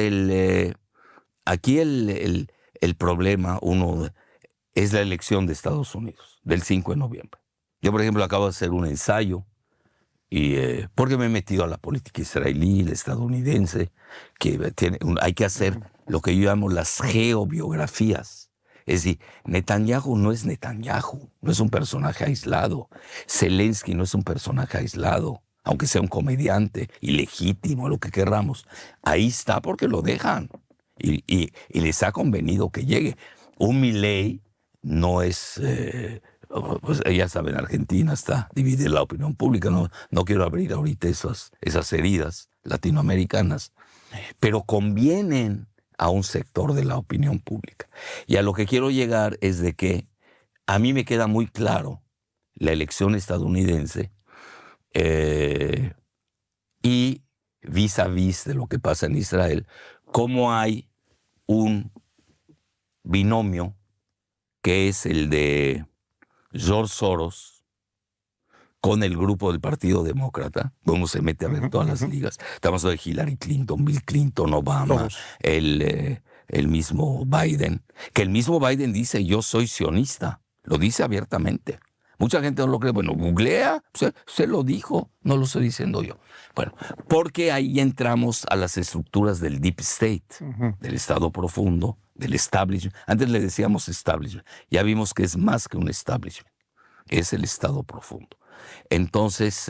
aquí el problema, es la elección de Estados Unidos, del 5 de noviembre. Yo, por ejemplo, acabo de hacer un ensayo, porque me he metido a la política israelí, la estadounidense, que hay que hacer lo que yo llamo las geobiografías. Es decir, Netanyahu no es Netanyahu, no es un personaje aislado. Zelensky no es un personaje aislado, aunque sea un comediante ilegítimo, lo que querramos. Ahí está porque lo dejan y les ha convenido que llegue. Un Milei no es, pues ya saben, Argentina está dividida la opinión pública. No quiero abrir ahorita esas heridas latinoamericanas, pero convienen a un sector de la opinión pública. Y a lo que quiero llegar es de que a mí me queda muy claro la elección estadounidense, y vis a vis de lo que pasa en Israel, cómo hay un binomio que es el de George Soros con el grupo del Partido Demócrata, donde se mete a ver todas las ligas. Estamos hablando de Hillary Clinton, Bill Clinton, Obama, el mismo Biden, que el mismo Biden dice: yo soy sionista, lo dice abiertamente. Mucha gente no lo cree. Bueno, googlea, se lo dijo, no lo estoy diciendo yo. Bueno, porque ahí entramos a las estructuras del deep state, del estado profundo, del establishment. Antes le decíamos establishment, ya vimos que es más que un establishment, es el estado profundo. Entonces,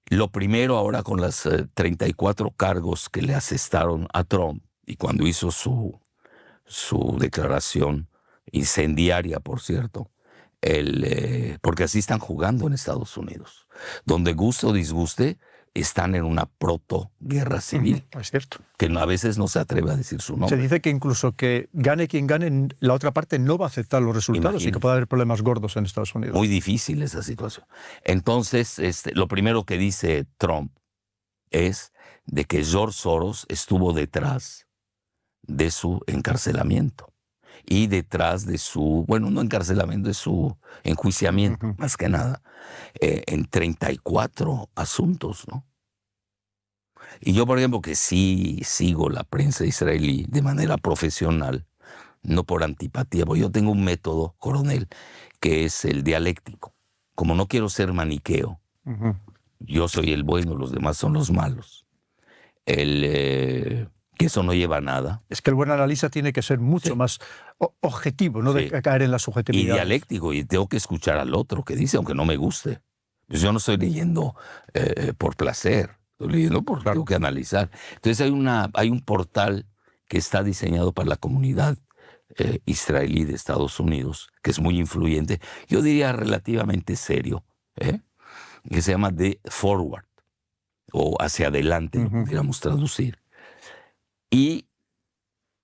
lo primero ahora con las 34 cargos que le asestaron a Trump, y cuando hizo su declaración incendiaria, por cierto, porque así están jugando en Estados Unidos. Donde guste o disguste, están en una proto-guerra civil. Es cierto. Que a veces no se atreve a decir su nombre. Se dice que incluso que gane quien gane, la otra parte no va a aceptar los resultados. Imagínate. Y que puede haber problemas gordos en Estados Unidos. Muy difícil esa situación. Entonces, lo primero que dice Trump es de que George Soros estuvo detrás de su encarcelamiento. y detrás de su, bueno, no encarcelamiento, de su enjuiciamiento, más que nada, en 34 asuntos, ¿no? Y yo, por ejemplo, que sí sigo la prensa israelí de manera profesional, no por antipatía, porque yo tengo un método, coronel, que es el dialéctico. Como no quiero ser maniqueo, yo soy el bueno, los demás son los malos. Que eso no lleva a nada. Es que el buen analista tiene que ser mucho más objetivo, no de caer en la subjetividad. Y dialéctico, y tengo que escuchar al otro que dice, aunque no me guste. Pues yo no estoy leyendo por placer, estoy leyendo porque tengo que analizar. Entonces hay un portal que está diseñado para la comunidad israelí de Estados Unidos, que es muy influyente, yo diría relativamente serio, que se llama The Forward, o hacia adelante, lo pudiéramos traducir. Y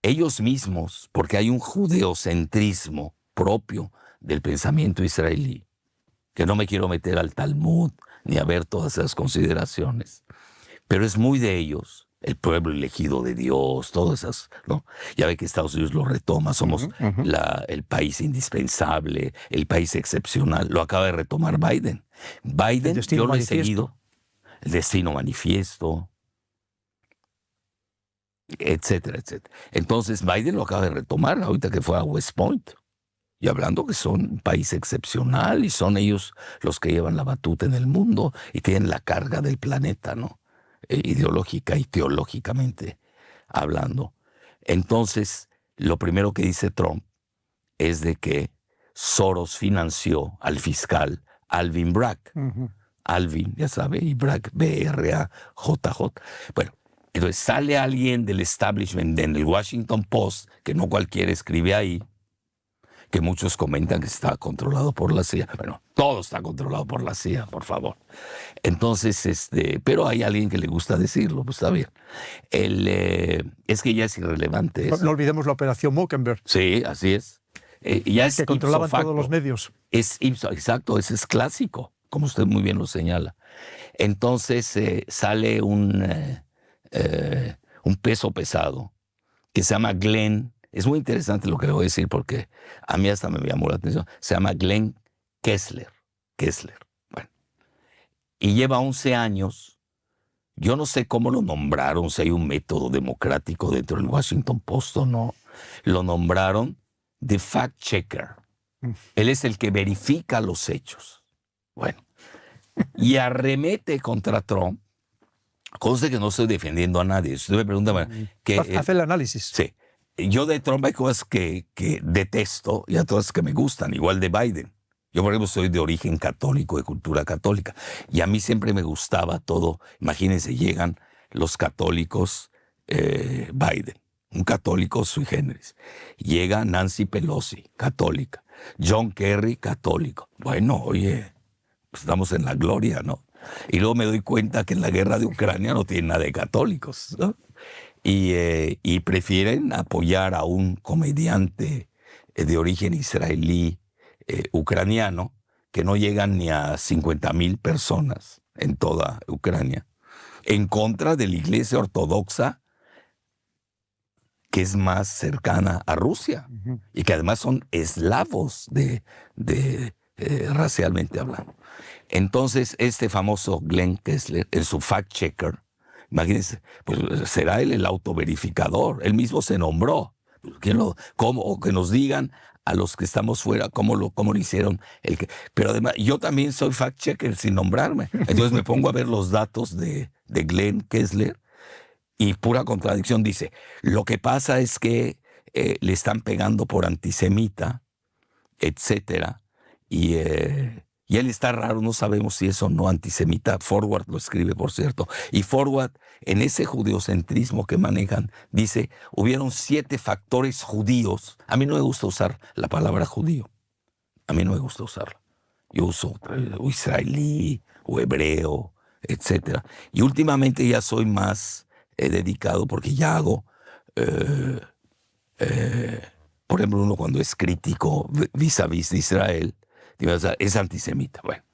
ellos mismos, porque hay un judeocentrismo propio del pensamiento israelí, que no me quiero meter al Talmud ni a ver todas esas consideraciones, pero es muy de ellos, el pueblo elegido de Dios, todas esas, ¿no? Ya ve que Estados Unidos lo retoma, somos el país indispensable, el país excepcional, lo acaba de retomar Biden. Biden, yo lo he seguido, el destino manifiesto, etcétera, etcétera. Entonces Biden lo acaba de retomar ahorita que fue a West Point, y hablando que son un país excepcional y son ellos los que llevan la batuta en el mundo y tienen la carga del planeta, ¿no? Ideológica y teológicamente hablando. Entonces, lo primero que dice Trump es de que Soros financió al fiscal Alvin Bragg. Alvin, ya sabe, y Bragg, B-R-A-J-J. Bueno, entonces sale alguien del establishment en el Washington Post, que no cualquiera escribe ahí, que muchos comentan que está controlado por la CIA. Bueno, todo está controlado por la CIA, por favor. Entonces, pero hay alguien que le gusta decirlo, pues está bien. Es que ya es irrelevante eso. No olvidemos la operación Mockingbird. Sí, así es. Ya es que controlaban ipso facto. Todos los medios. Exacto, ese es clásico, como usted muy bien lo señala. Entonces sale un peso pesado que se llama Glenn. Es muy interesante lo que le voy a decir porque a mí hasta me llamó la atención. Se llama Glenn Kessler. Bueno. Y lleva 11 años. Yo no sé cómo lo nombraron, si hay un método democrático dentro del Washington Post o no. Lo nombraron The Fact Checker. Él es el que verifica los hechos. Bueno. Y arremete contra Trump. Cosa que no estoy defendiendo a nadie. Si usted me pregunta, hace el análisis. Sí. Yo de Trump hay cosas que detesto y otras que me gustan, igual de Biden. Yo, por ejemplo, soy de origen católico, de cultura católica, y a mí siempre me gustaba todo. Imagínense, llegan los católicos, Biden, un católico sui generis. Llega Nancy Pelosi, católica. John Kerry, católico. Bueno, oye, pues estamos en la gloria, ¿no? Y luego me doy cuenta que en la guerra de Ucrania no tiene nada de católicos, ¿no? Y prefieren apoyar a un comediante de origen israelí ucraniano que no llegan ni a 50,000 personas en toda Ucrania, en contra de la iglesia ortodoxa que es más cercana a Rusia y que además son eslavos racialmente hablando. Entonces, este famoso Glenn Kessler, en su fact checker, imagínense, pues será él el autoverificador. Él mismo se nombró. O que nos digan a los que estamos fuera cómo lo hicieron. Pero además, yo también soy fact-checker sin nombrarme. Entonces me pongo a ver los datos de Glenn Kessler y pura contradicción. Dice, lo que pasa es que le están pegando por antisemita, etcétera. Y él está raro, no sabemos si es o no antisemita. Forward lo escribe, por cierto. Y Forward, en ese judeocentrismo que manejan, dice, hubieron 7 factores judíos. A mí no me gusta usar la palabra judío. A mí no me gusta usarla. Yo uso o israelí, o hebreo, etc. Y últimamente ya soy más dedicado porque ya hago, por ejemplo, uno cuando es crítico vis-a-vis de Israel, es antisemita. Bueno,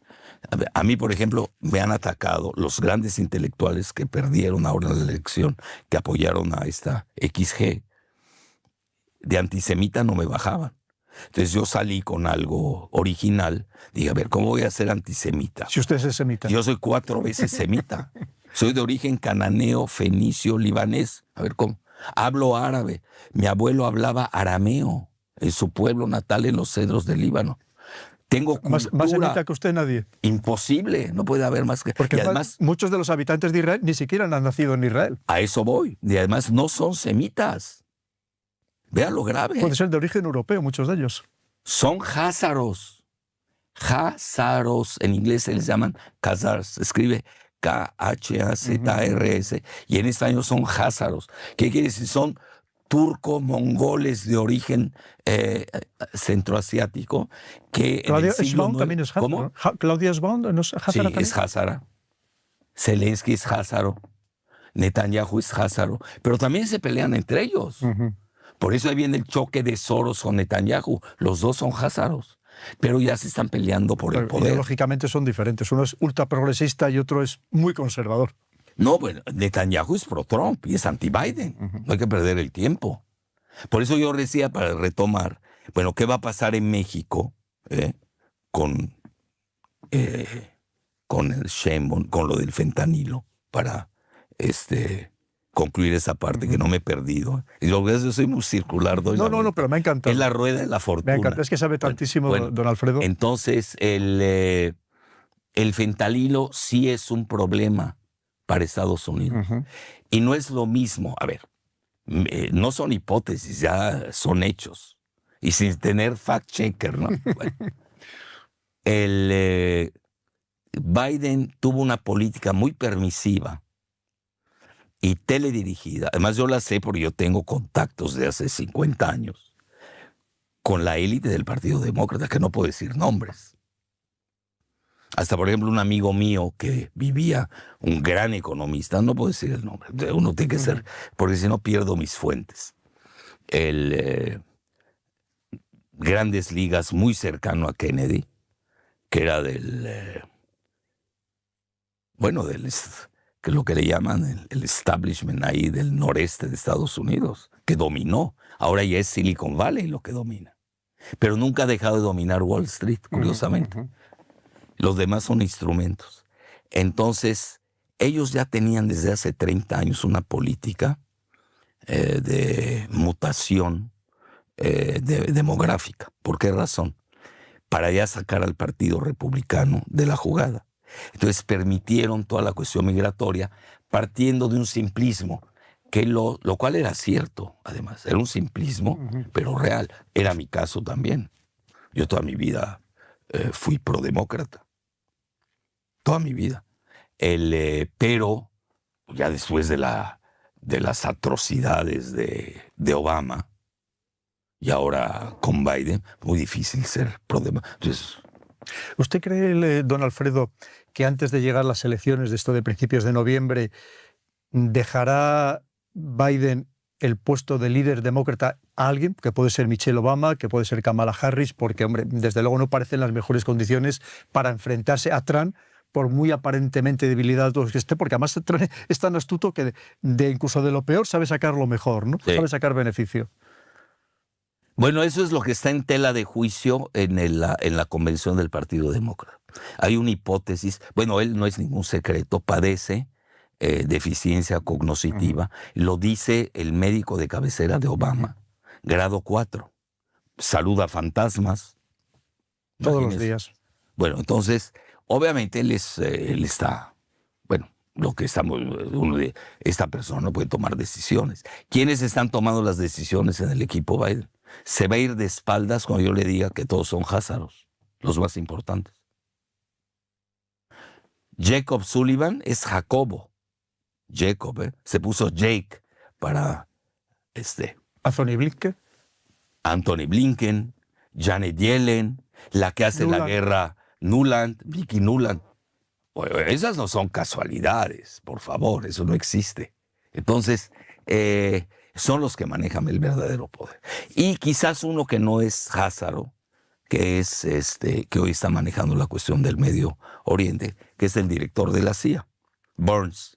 a mí, por ejemplo, me han atacado los grandes intelectuales que perdieron ahora la elección, que apoyaron a esta XG. de antisemita no me bajaban. Entonces yo salí con algo original. Dije, a ver, ¿cómo voy a ser antisemita? Si usted es semita. Yo soy 4 veces semita. Soy de origen cananeo, fenicio, libanés. A ver, ¿cómo? Hablo árabe. Mi abuelo hablaba arameo en su pueblo natal en los cedros del Líbano. Tengo cultura. Más semita que usted nadie. Imposible, no puede haber más que... Porque y además, muchos de los habitantes de Israel ni siquiera han nacido en Israel. a eso voy. Y además no son semitas. Vea lo grave. Puede ser de origen europeo, muchos de ellos. Son házaros. Házaros, en inglés se les llaman khazars. Se escribe K-H-A-Z-R-S. Y en español son házaros. ¿Qué quiere decir? Son turco-mongoles de origen centroasiático que Claudia en el siglo Sheinbaum también es házara. ¿Cómo? Claudia Sheinbaum no es házara Sí, también. es házara. Zelensky es házaro. Netanyahu es házaro. Pero también se pelean entre ellos. Por eso ahí viene el choque de Soros con Netanyahu. Los dos son házaros. Pero ya se están peleando por el poder. Ideológicamente son diferentes. Uno es ultraprogresista y otro es muy conservador. No, bueno, Netanyahu es pro-Trump y es anti-Biden. No hay que perder el tiempo. Por eso yo decía, para retomar, bueno, ¿qué va a pasar en México con el Sheinbaum, con lo del fentanilo, para concluir esa parte que no me he perdido? Y lo que yo soy muy circular. No, pero me ha encantado. Es la rueda de la fortuna. Me encanta, es que sabe tantísimo, Bueno, don Alfredo. Entonces, el fentanilo sí es un problema para Estados Unidos. Y no es lo mismo, a ver, no son hipótesis, ya son hechos. Y sin tener fact-checker, ¿no? Bueno, Biden tuvo una política muy permisiva y teledirigida. Además, yo la sé porque yo tengo contactos de hace 50 años con la élite del Partido Demócrata, que no puedo decir nombres. Hasta, por ejemplo, un amigo mío que vivía, un gran economista, no puedo decir el nombre, uno tiene que ser, porque si no pierdo mis fuentes. Grandes Ligas, muy cercano a Kennedy, que era que es lo que le llaman el establishment ahí del noreste de Estados Unidos, que dominó. Ahora ya es Silicon Valley lo que domina. Pero nunca ha dejado de dominar Wall Street, curiosamente. Los demás son instrumentos. Entonces, ellos ya tenían desde hace 30 años una política de mutación demográfica. ¿Por qué razón? Para ya sacar al Partido Republicano de la jugada. Entonces permitieron toda la cuestión migratoria partiendo de un simplismo, que lo cual era cierto, además. Era un simplismo, pero real. Era mi caso también. Yo toda mi vida fui prodemócrata. Toda mi vida. Pero ya después de las atrocidades de Obama y ahora con Biden, muy difícil ser prodemócrata. Entonces, ¿usted cree, don Alfredo, que antes de llegar las elecciones de esto de principios de noviembre, dejará Biden el puesto de líder demócrata a alguien, que puede ser Michelle Obama, que puede ser Kamala Harris, porque, hombre, desde luego no parecen las mejores condiciones para enfrentarse a Trump, por muy aparentemente debilidad que esté, porque además Trump es tan astuto que incluso de lo peor sabe sacar lo mejor, ¿no? Sí. Sabe sacar beneficio. Bueno, eso es lo que está en tela de juicio en la convención del Partido Demócrata. Hay una hipótesis, bueno, él no es ningún secreto, padece deficiencia cognitiva, lo dice el médico de cabecera de Obama, grado 4, saluda fantasmas. Todos los días. Bueno, entonces, obviamente él está, bueno, esta persona no puede tomar decisiones. ¿Quiénes están tomando las decisiones en el equipo Biden? Se va a ir de espaldas cuando yo le diga que todos son házaros, los más importantes. Jacob Sullivan es Jacobo. Jacob, se puso Jake para Anthony Blinken. Anthony Blinken, Janet Yellen, la que hace Nuland. la guerra, Nuland, Vicky Nuland. Bueno, esas no son casualidades, por favor, eso no existe. Entonces, son los que manejan el verdadero poder. Y quizás uno que no es házaro, que es que hoy está manejando la cuestión del Medio Oriente, que es el director de la CIA, Burns,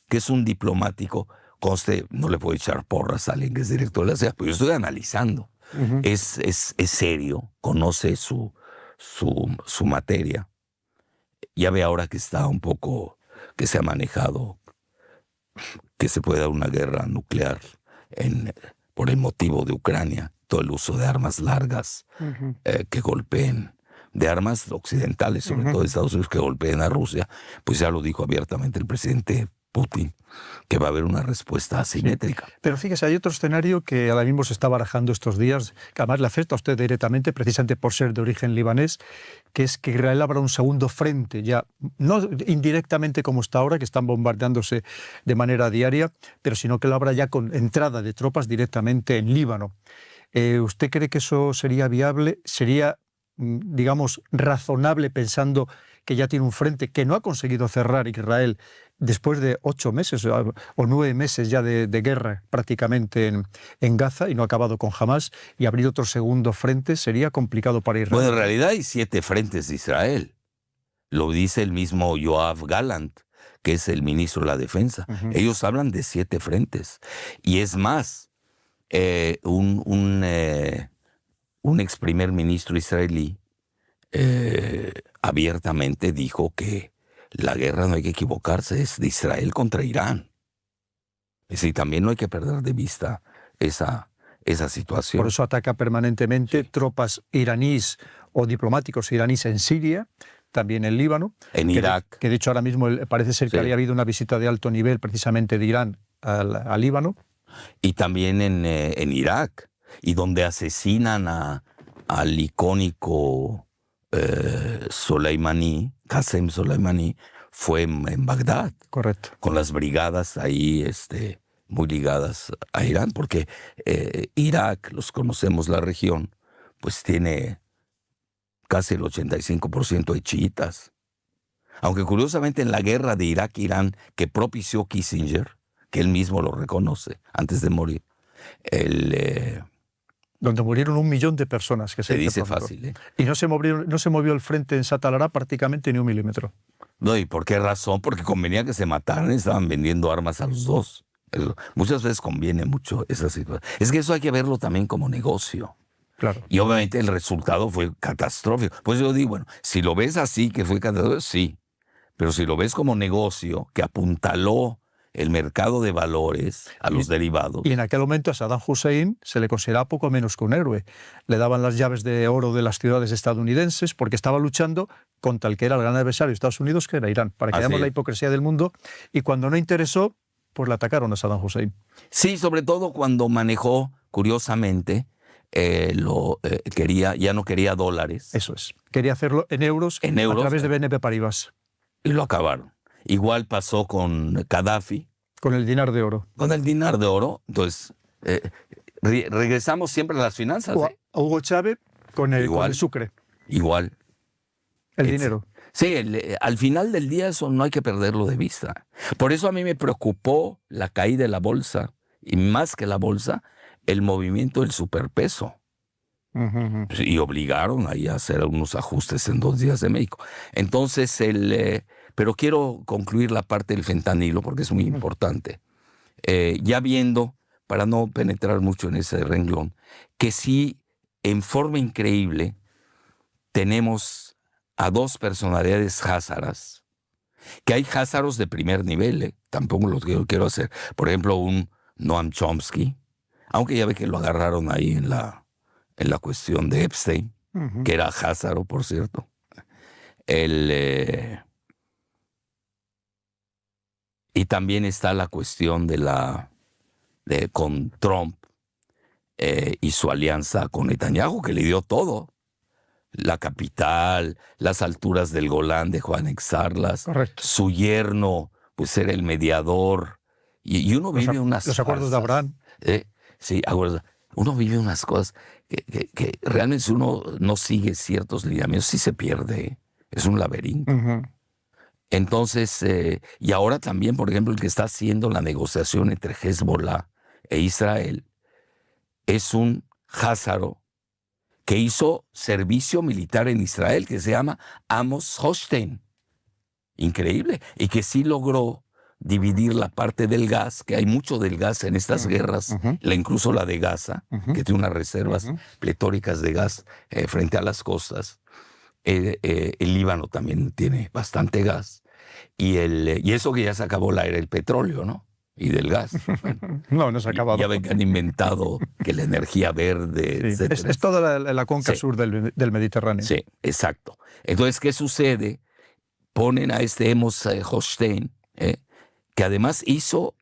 que es un diplomático conste, no le puedo echar porras a alguien que es director de la CIA, pero yo estoy analizando. Es serio, conoce su materia. Ya ve ahora que está un poco, que se ha manejado, que se puede dar una guerra nuclear por el motivo de Ucrania, todo el uso de armas largas que golpeen, de armas occidentales, sobre todo de Estados Unidos, que golpeen a Rusia, pues ya lo dijo abiertamente el presidente Putin, que va a haber una respuesta asimétrica. Sí. Pero fíjese, hay otro escenario que ahora mismo se está barajando estos días, que además le afecta a usted directamente, precisamente por ser de origen libanés, que es que Israel abra un segundo frente, ya no indirectamente como está ahora, que están bombardeándose de manera diaria, pero sino que lo abra ya con entrada de tropas directamente en Líbano. ¿Usted cree que eso sería viable? ¿Sería, digamos, razonable pensando que ya tiene un frente que no ha conseguido cerrar Israel después de 8 meses o 9 meses ya de guerra prácticamente en Gaza y no ha acabado con Hamas, y abrir otro segundo frente sería complicado para Israel? Bueno, en realidad hay 7 frentes de Israel. Lo dice el mismo Yoav Gallant, que es el ministro de la Defensa. Ellos hablan de 7 frentes. Y es más, un ex primer ministro israelí abiertamente dijo que la guerra, no hay que equivocarse, es de Israel contra Irán. Es decir, también no hay que perder de vista esa situación. Por eso ataca permanentemente tropas iraníes o diplomáticos iraníes en Siria, también en Líbano. En Irak. Que de hecho ahora mismo parece ser que había habido una visita de alto nivel precisamente de Irán al Líbano. Y también en Irak, y donde asesinan al icónico Soleimani, Qasem Soleimani, fue en Bagdad. Correcto. Con las brigadas ahí muy ligadas a Irán, porque Irak, los conocemos la región, pues tiene casi el 85% de chiitas. Aunque curiosamente en la guerra de Irak-Irán que propició Kissinger, que él mismo lo reconoce antes de morir, donde murieron 1 millón de personas. Que se dice fácil, ¿eh? Y no se movió el frente en Satalará prácticamente ni 1 milímetro. No, ¿y por qué razón? Porque convenía que se mataran y estaban vendiendo armas a los dos. Muchas veces conviene mucho esa situación. Es que eso hay que verlo también como negocio. Claro. Y obviamente el resultado fue catastrófico. Pues yo digo, bueno, si lo ves así, que fue catastrófico, sí. Pero si lo ves como negocio, que apuntaló el mercado de valores a los derivados. Y en aquel momento a Saddam Hussein se le consideraba poco menos que un héroe. Le daban las llaves de oro de las ciudades estadounidenses porque estaba luchando contra el que era el gran adversario de Estados Unidos, que era Irán, para que veamos la hipocresía del mundo. Y cuando no interesó, pues le atacaron a Saddam Hussein. Sí, sobre todo cuando manejó, curiosamente, ya no quería dólares. Eso es. Quería hacerlo en euros a través de BNP Paribas. Y lo acabaron. Igual pasó con Gaddafi. Con el dinar de oro. Con el dinar de oro. Entonces, regresamos siempre a las finanzas. O Hugo Chávez con el sucre. Igual. El dinero. Sí, al final del día eso no hay que perderlo de vista. Por eso a mí me preocupó la caída de la bolsa, y más que la bolsa, el movimiento del superpeso. Y obligaron ahí a hacer unos ajustes en 2 días de México. Entonces, pero quiero concluir la parte del fentanilo porque es muy importante. Ya viendo, para no penetrar mucho en ese renglón, que sí, en forma increíble, tenemos a 2 personalidades házaras, que hay házaros de primer nivel, tampoco los quiero hacer. Por ejemplo, un Noam Chomsky, aunque ya ve que lo agarraron ahí en la cuestión de Epstein, que era házaro, por cierto. Y también está la cuestión con Trump y su alianza con Netanyahu, que le dio todo. La capital, las alturas del Golán dejó anexarlas. Correcto. Su yerno, pues era el mediador. Y uno vive los acuerdos de Abraham. Sí, uno vive unas cosas que realmente si uno no sigue ciertos lineamientos, sí se pierde. Es un laberinto. Entonces, y ahora también, por ejemplo, el que está haciendo la negociación entre Hezbollah e Israel es un házaro que hizo servicio militar en Israel, que se llama Amos Hochstein. Increíble. Y que sí logró dividir la parte del gas, que hay mucho del gas en estas guerras, incluso la de Gaza, que tiene unas reservas pletóricas de gas frente a las costas. El Líbano también tiene bastante gas. Y eso que ya se acabó la era del petróleo, ¿no? Y del gas. Bueno, no se ha acabado. Ya ven que han inventado que la energía verde, sí, etc. Es toda la cuenca sur del Mediterráneo. Sí, exacto. Entonces, ¿qué sucede? Ponen a este Amos Hochstein, que además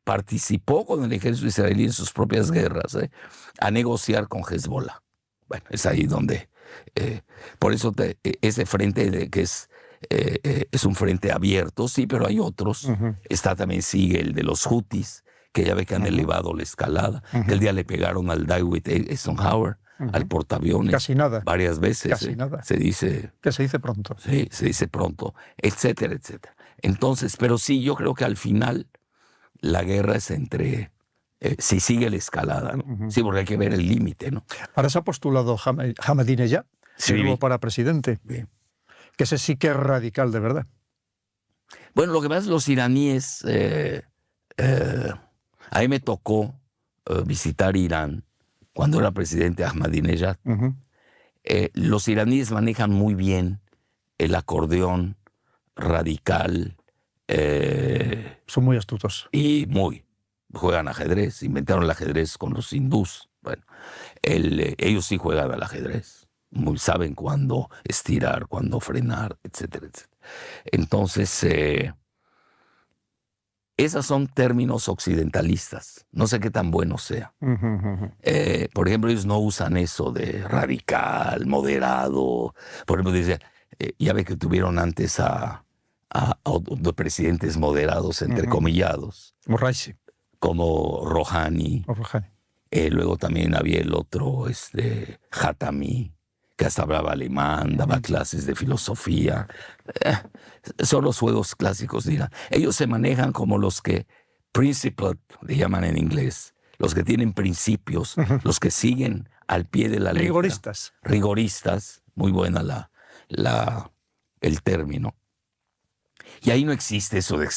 participó con el ejército israelí en sus propias guerras, a negociar con Hezbollah. Bueno, es ahí donde... por eso ese frente que es un frente abierto, sí, pero hay otros. Sigue el de los Houthis, que ya ve que han elevado la escalada. El día le pegaron al Dwight Eisenhower, al portaaviones. Casi nada. Varias veces. Casi nada. Se dice... Que se dice pronto. Sí, se dice pronto, etcétera, etcétera. Entonces, pero sí, yo creo que al final la guerra es entre... si sigue la escalada, ¿no? Sí, porque hay que ver el límite, ¿no? Ahora se ha postulado Ahmadinejad para presidente. Bien. Que ese sí que es radical, de verdad. Bueno, lo que pasa es los iraníes... a mí me tocó visitar Irán cuando era presidente Ahmadinejad. Los iraníes manejan muy bien el acordeón radical. Son muy astutos. Y juegan ajedrez, inventaron el ajedrez con los hindús. Bueno, ellos sí juegan al ajedrez. Saben cuándo estirar, cuándo frenar, etcétera, etcétera. Entonces, esos son términos occidentalistas. No sé qué tan bueno sea. Por ejemplo, ellos no usan eso de radical, moderado. Por ejemplo, dice, ya ve que tuvieron antes a presidentes moderados, entrecomillados. Morraisi. Como Rouhani. Luego también había el otro, Khatami, que hasta hablaba alemán, daba clases de filosofía. Son los juegos clásicos de Irán. Ellos se manejan como los que, principled, le llaman en inglés, los que tienen principios, los que siguen al pie de la letra. Rigoristas. Rigoristas, muy buena el término. Y ahí no existe eso de...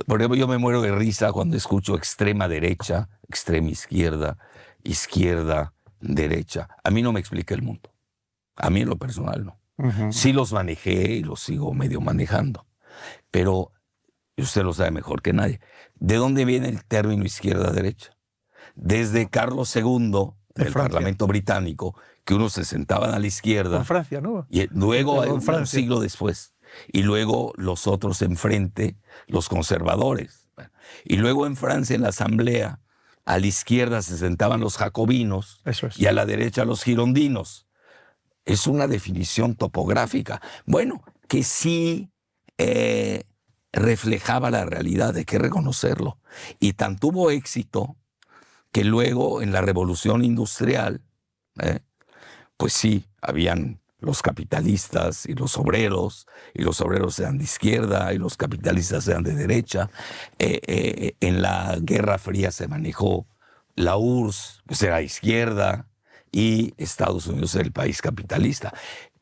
por ejemplo, yo me muero de risa cuando escucho extrema derecha, extrema izquierda, izquierda, derecha. A mí no me explica el mundo. A mí en lo personal no. Sí los manejé y los sigo medio manejando. Pero usted lo sabe mejor que nadie. ¿De dónde viene el término izquierda-derecha? Desde Carlos II, del Parlamento británico, que unos se sentaban a la izquierda. Con Francia, ¿no? Y luego, un siglo después. Y luego los otros enfrente, los conservadores. Y luego en Francia, en la Asamblea, a la izquierda se sentaban los jacobinos. Eso es. Y a la derecha los girondinos. Es una definición topográfica. Bueno, que sí reflejaba la realidad, hay que reconocerlo. Y tan tuvo éxito que luego en la Revolución Industrial, pues sí, habían los capitalistas y los obreros eran de izquierda y los capitalistas eran de derecha. En la Guerra Fría se manejó la URSS, pues era izquierda, y Estados Unidos era el país capitalista.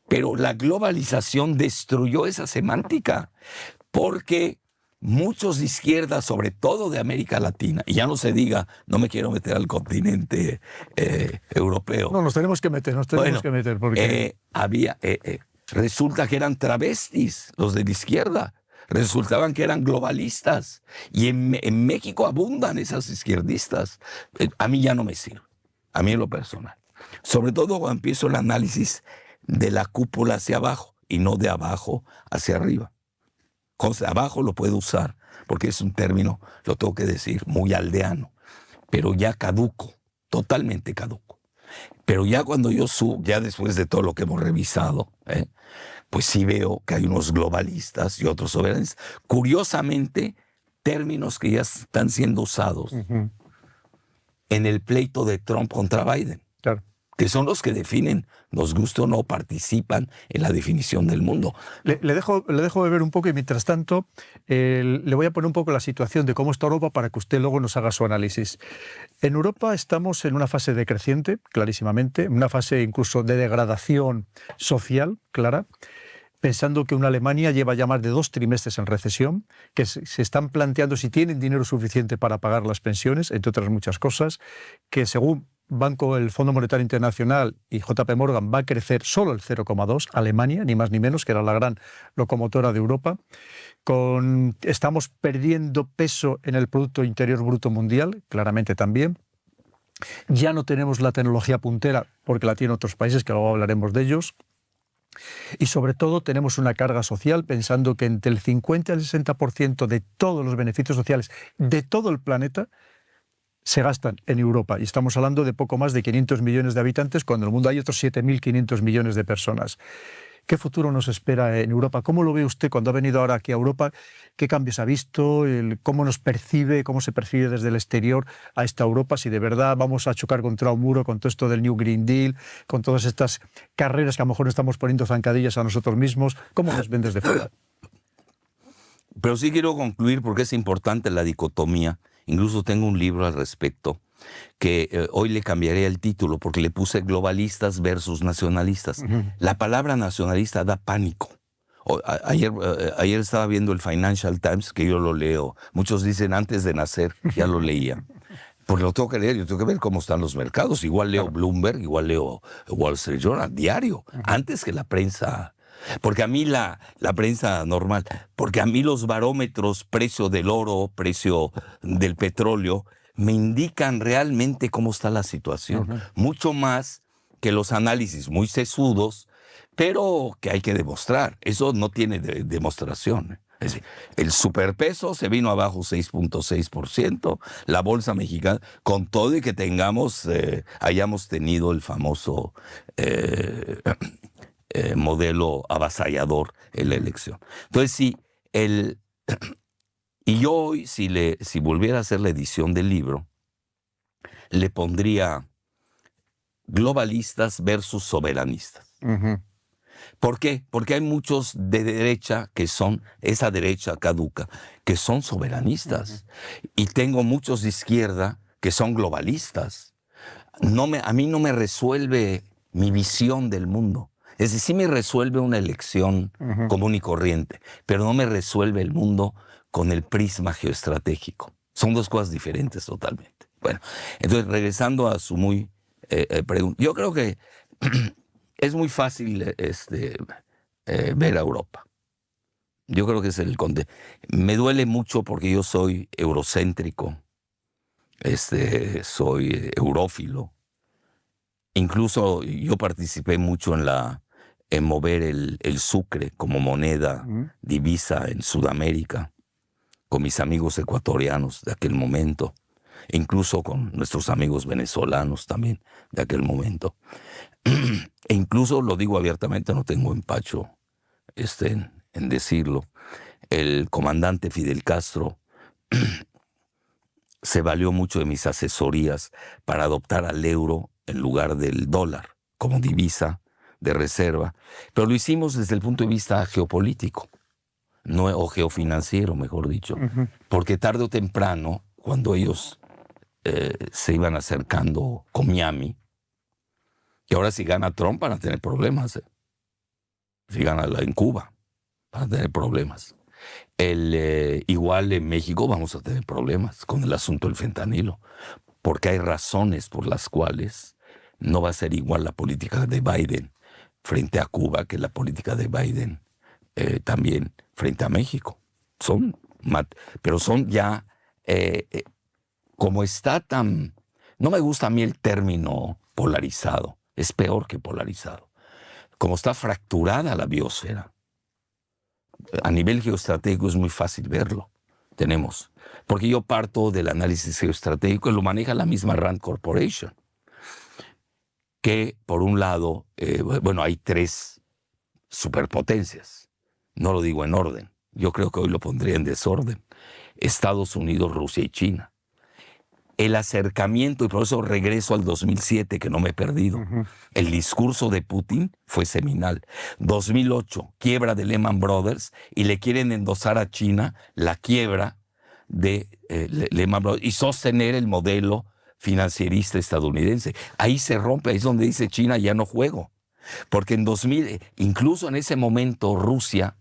Pero la globalización destruyó esa semántica, porque muchos de izquierda, sobre todo de América Latina, y ya no se diga, no me quiero meter al continente europeo. No, nos tenemos que meter, porque... resulta que eran travestis los de la izquierda, resultaban que eran globalistas, y en México abundan esas izquierdistas. A mí ya no me sirve, a mí en lo personal. Sobre todo cuando empiezo el análisis de la cúpula hacia abajo, y no de abajo hacia arriba. Abajo lo puedo usar, porque es un término, lo tengo que decir, muy aldeano, pero ya caduco, totalmente caduco. Pero ya cuando yo subo, ya después de todo lo que hemos revisado, pues sí veo que hay unos globalistas y otros soberanistas. Curiosamente, términos que ya están siendo usados en el pleito de Trump contra Biden. Claro. Que son los que definen, nos gusta o no, participan en la definición del mundo. Le dejo beber un poco y mientras tanto le voy a poner un poco la situación de cómo está Europa para que usted luego nos haga su análisis. En Europa estamos en una fase decreciente, clarísimamente, una fase incluso de degradación social clara. pensando que una Alemania lleva ya más de 2 trimestres en recesión, que se están planteando si tienen dinero suficiente para pagar las pensiones, entre otras muchas cosas, que según el Fondo Monetario Internacional y JP Morgan va a crecer solo el 0,2, Alemania, ni más ni menos, que era la gran locomotora de Europa. Estamos perdiendo peso en el Producto Interior Bruto Mundial, claramente también. Ya no tenemos la tecnología puntera porque la tienen otros países, que luego hablaremos de ellos. Y sobre todo tenemos una carga social pensando que entre el 50 y el 60% de todos los beneficios sociales de todo el planeta se gastan en Europa. Y estamos hablando de poco más de 500 millones de habitantes, cuando en el mundo hay otros 7.500 millones de personas. ¿Qué futuro nos espera en Europa? ¿Cómo lo ve usted cuando ha venido ahora aquí a Europa? ¿Qué cambios ha visto? ¿Cómo nos percibe? ¿Cómo se percibe desde el exterior a esta Europa? Si de verdad vamos a chocar contra un muro con todo esto del New Green Deal, con todas estas carreras que a lo mejor estamos poniendo zancadillas a nosotros mismos. ¿Cómo nos ven desde fuera? Pero sí quiero concluir porque es importante la dicotomía. Incluso tengo un libro al respecto que hoy le cambiaré el título porque le puse globalistas versus nacionalistas. La palabra nacionalista da pánico. Ayer estaba viendo el Financial Times, que yo lo leo. Muchos dicen antes de nacer, ya lo leía. Porque lo tengo que leer, yo tengo que ver cómo están los mercados. Igual leo Bloomberg, igual leo Wall Street Journal, diario, antes que la prensa. Porque a mí la prensa normal, porque a mí los barómetros, precio del oro, precio del petróleo, me indican realmente cómo está la situación. Mucho más que los análisis muy sesudos, pero que hay que demostrar. Eso no tiene demostración. Es decir, el superpeso se vino abajo 6.6%, la bolsa mexicana, con todo y que hayamos tenido el famoso modelo avasallador en la elección. Entonces, sí, y yo hoy, si volviera a hacer la edición del libro, le pondría globalistas versus soberanistas. ¿Por qué? Porque hay muchos de derecha que son, esa derecha caduca, que son soberanistas. Y tengo muchos de izquierda que son globalistas. A mí no me resuelve mi visión del mundo. Es decir, sí me resuelve una elección común y corriente, pero no me resuelve el mundo con el prisma geoestratégico. Son dos cosas diferentes totalmente. Bueno, entonces regresando a su pregunta, yo creo que es muy fácil ver a Europa. Yo creo que es el contexto. Me duele mucho porque yo soy eurocéntrico, soy eurófilo. Incluso yo participé mucho en mover el sucre como moneda, divisa en Sudamérica, con mis amigos ecuatorianos de aquel momento, incluso con nuestros amigos venezolanos también de aquel momento. E incluso, lo digo abiertamente, no tengo empacho en decirlo, el comandante Fidel Castro se valió mucho de mis asesorías para adoptar al euro en lugar del dólar como divisa de reserva, pero lo hicimos desde el punto de vista geopolítico, o geofinanciero, mejor dicho, porque tarde o temprano, cuando ellos se iban acercando con Miami, y ahora si gana Trump van a tener problemas, si gana en Cuba van a tener problemas. Igual en México vamos a tener problemas con el asunto del fentanilo, porque hay razones por las cuales no va a ser igual la política de Biden frente a Cuba que la política de Biden también frente a México. Pero son ya, como está tan... No me gusta a mí el término polarizado, es peor que polarizado. Como está fracturada la biosfera, a nivel geoestratégico es muy fácil verlo. Porque yo parto del análisis geoestratégico y lo maneja la misma Rand Corporation, que por un lado, hay 3 superpotencias. No lo digo en orden. Yo creo que hoy lo pondría en desorden. Estados Unidos, Rusia y China. El acercamiento, y por eso regreso al 2007, que no me he perdido. El discurso de Putin fue seminal. 2008, quiebra de Lehman Brothers, y le quieren endosar a China la quiebra de Lehman Brothers y sostener el modelo financierista estadounidense. Ahí se rompe, ahí es donde dice China, ya no juego. Porque en 2000, incluso en ese momento Rusia,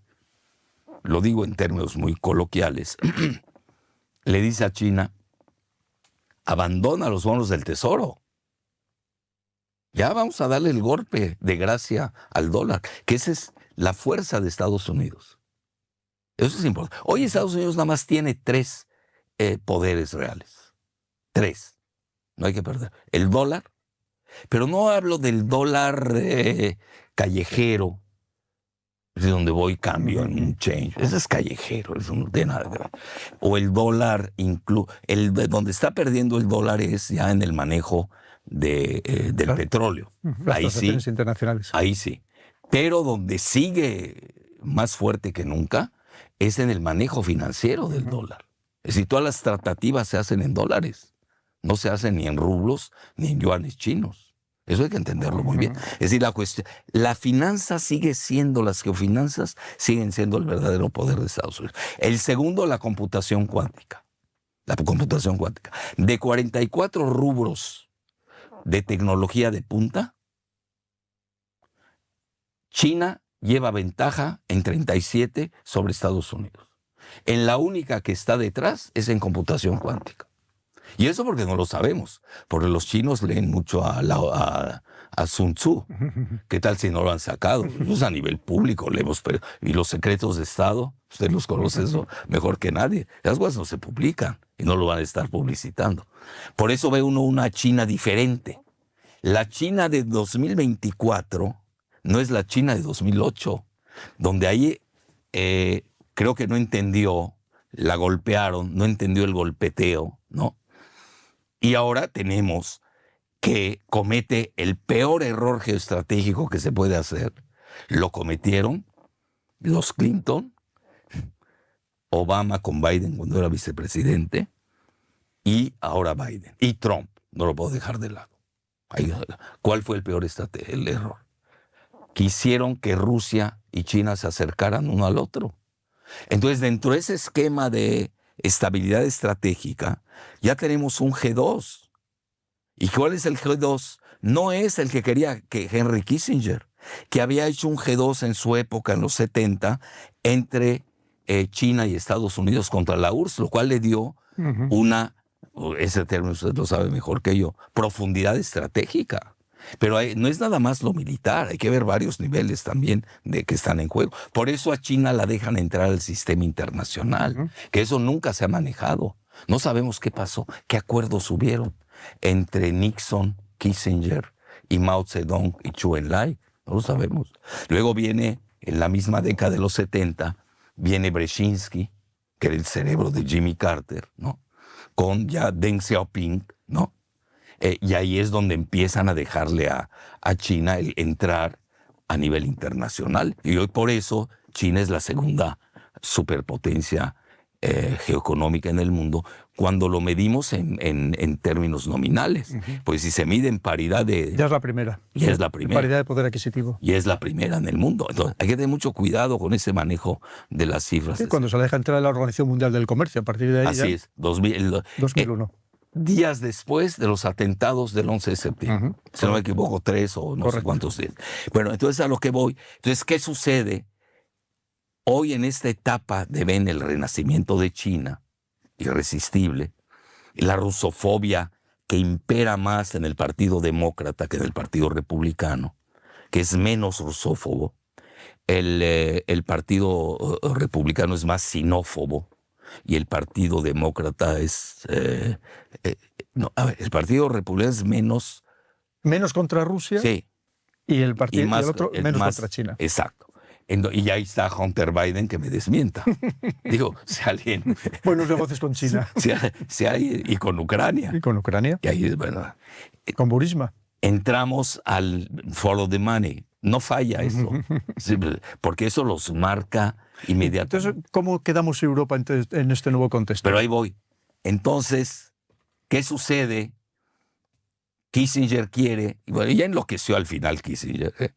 lo digo en términos muy coloquiales, le dice a China, abandona los bonos del tesoro. Ya vamos a darle el golpe de gracia al dólar, que esa es la fuerza de Estados Unidos. Eso es importante. Hoy Estados Unidos nada más tiene 3 poderes reales. 3. No hay que perder. El dólar, pero no hablo del dólar callejero, de donde voy cambio en un change. Ese es callejero, eso no tiene nada que ver. O el dólar, donde está perdiendo el dólar es ya en el manejo del petróleo. Las Ahí sí, transacciones internacionales. ahí sí. Pero donde sigue más fuerte que nunca es en el manejo financiero del dólar. Es decir, todas las tratativas se hacen en dólares. No se hacen ni en rublos ni en yuanes chinos. Eso hay que entenderlo muy bien. Es decir, la finanza sigue siendo, las geofinanzas siguen siendo el verdadero poder de Estados Unidos. El segundo, la computación cuántica. La computación cuántica. De 44 rubros de tecnología de punta, China lleva ventaja en 37 sobre Estados Unidos. En la única que está detrás es en computación cuántica. Y eso porque no lo sabemos, porque los chinos leen mucho a Sun Tzu. ¿Qué tal si no lo han sacado? Eso es a nivel público, leemos. Y los secretos de Estado, usted los conoce eso mejor que nadie. Las cosas no se publican y no lo van a estar publicitando. Por eso ve uno una China diferente. La China de 2024 no es la China de 2008, donde ahí creo que no entendió, la golpearon, no entendió el golpeteo, ¿no? Y ahora tenemos que comete el peor error geoestratégico que se puede hacer. Lo cometieron los Clinton, Obama con Biden cuando era vicepresidente, y ahora Biden. Y Trump, no lo puedo dejar de lado. ¿Cuál fue el peor el error? Quisieron que Rusia y China se acercaran uno al otro. Entonces, dentro de ese esquema de estabilidad estratégica, ya tenemos un G2. ¿Y cuál es el G2? No es el que quería que Henry Kissinger, que había hecho un G2 en su época, en los 70, entre China y Estados Unidos contra la URSS, lo cual le dio ese término usted lo sabe mejor que yo, profundidad estratégica. Pero no es nada más lo militar, hay que ver varios niveles también de que están en juego. Por eso a China la dejan entrar al sistema internacional, que eso nunca se ha manejado. No sabemos qué pasó, qué acuerdos hubieron entre Nixon, Kissinger y Mao Zedong y Zhou Enlai. No lo sabemos. Luego viene, en la misma década de los 70, viene Brzezinski, que era el cerebro de Jimmy Carter, ¿no? Con ya Deng Xiaoping, ¿no? Y ahí es donde empiezan a dejarle a China el entrar a nivel internacional. Y hoy por eso China es la segunda superpotencia geoeconómica en el mundo cuando lo medimos en términos nominales. Pues si se mide en paridad de... Ya es la primera. Ya es la primera. Paridad de poder adquisitivo. Y es la primera en el mundo. Entonces hay que tener mucho cuidado con ese manejo de las cifras. Sí, cuando se la deja entrar a la Organización Mundial del Comercio, a partir de ahí Así es. 2001. Días después de los atentados del 11 de septiembre. Si no me equivoco, 3 o no sé cuántos días. Bueno, entonces a lo que voy. Entonces, ¿qué sucede? Hoy en esta etapa de ven el renacimiento de China, irresistible, la rusofobia que impera más en el Partido Demócrata que en el Partido Republicano, que es menos rusófobo. El Partido Republicano es más sinófobo. Y el Partido Demócrata es... el Partido Republicano es menos... Menos contra Rusia. Sí. Y el partido más, y el otro menos contra China. Exacto. Y ahí está Hunter Biden que me desmienta. Digo, si alguien... Buenos negocios con China. Y con Ucrania. Y con Ucrania. Y ahí, bueno, con Burisma. Entramos al follow the money. No falla eso. Sí, porque eso los marca inmediatamente. Entonces, ¿cómo quedamos Europa en este nuevo contexto? Pero ahí voy. Entonces, ¿qué sucede? Kissinger quiere, y bueno, ya enloqueció al final Kissinger,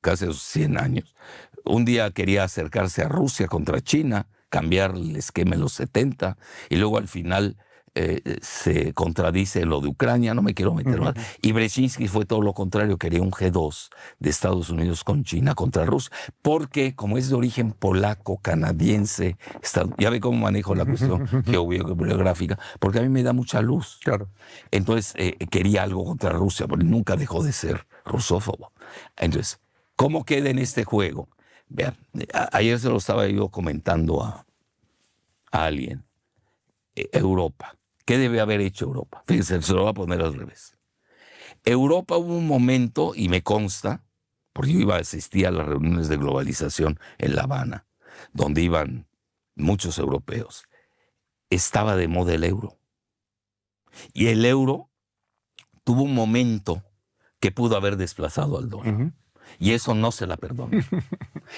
casi a sus 100 años. Un día quería acercarse a Rusia contra China, cambiar el esquema en los 70, y luego al final se contradice lo de Ucrania, no me quiero meter más. Y Brzezinski fue todo lo contrario, quería un G2 de Estados Unidos con China contra Rusia, porque como es de origen polaco, canadiense, ya ve cómo manejo la cuestión geográfica, porque a mí me da mucha luz. Claro. Entonces quería algo contra Rusia, porque nunca dejó de ser rusófobo. Entonces, ¿cómo queda en este juego? Vean, ayer se lo estaba yo comentando a alguien. Europa. ¿Qué debe haber hecho Europa? Fíjense, se lo voy a poner al revés. Europa hubo un momento, y me consta, porque yo iba a asistir a las reuniones de globalización en La Habana, donde iban muchos europeos. Estaba de moda el euro. Y el euro tuvo un momento que pudo haber desplazado al dólar. Y eso no se la perdona.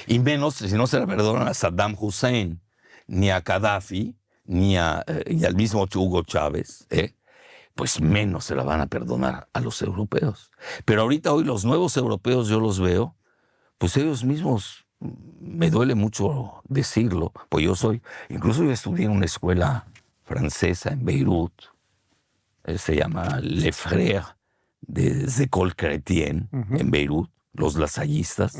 Y menos si no se la perdonan a Saddam Hussein, ni a Gaddafi, ni al mismo Hugo Chávez, pues menos se la van a perdonar a los europeos. Pero ahorita hoy los nuevos europeos yo los veo, pues ellos mismos, me duele mucho decirlo, pues incluso yo estudié en una escuela francesa en Beirut, se llama Les Frères des Écoles Chrétiennes en Beirut, los lasallistas,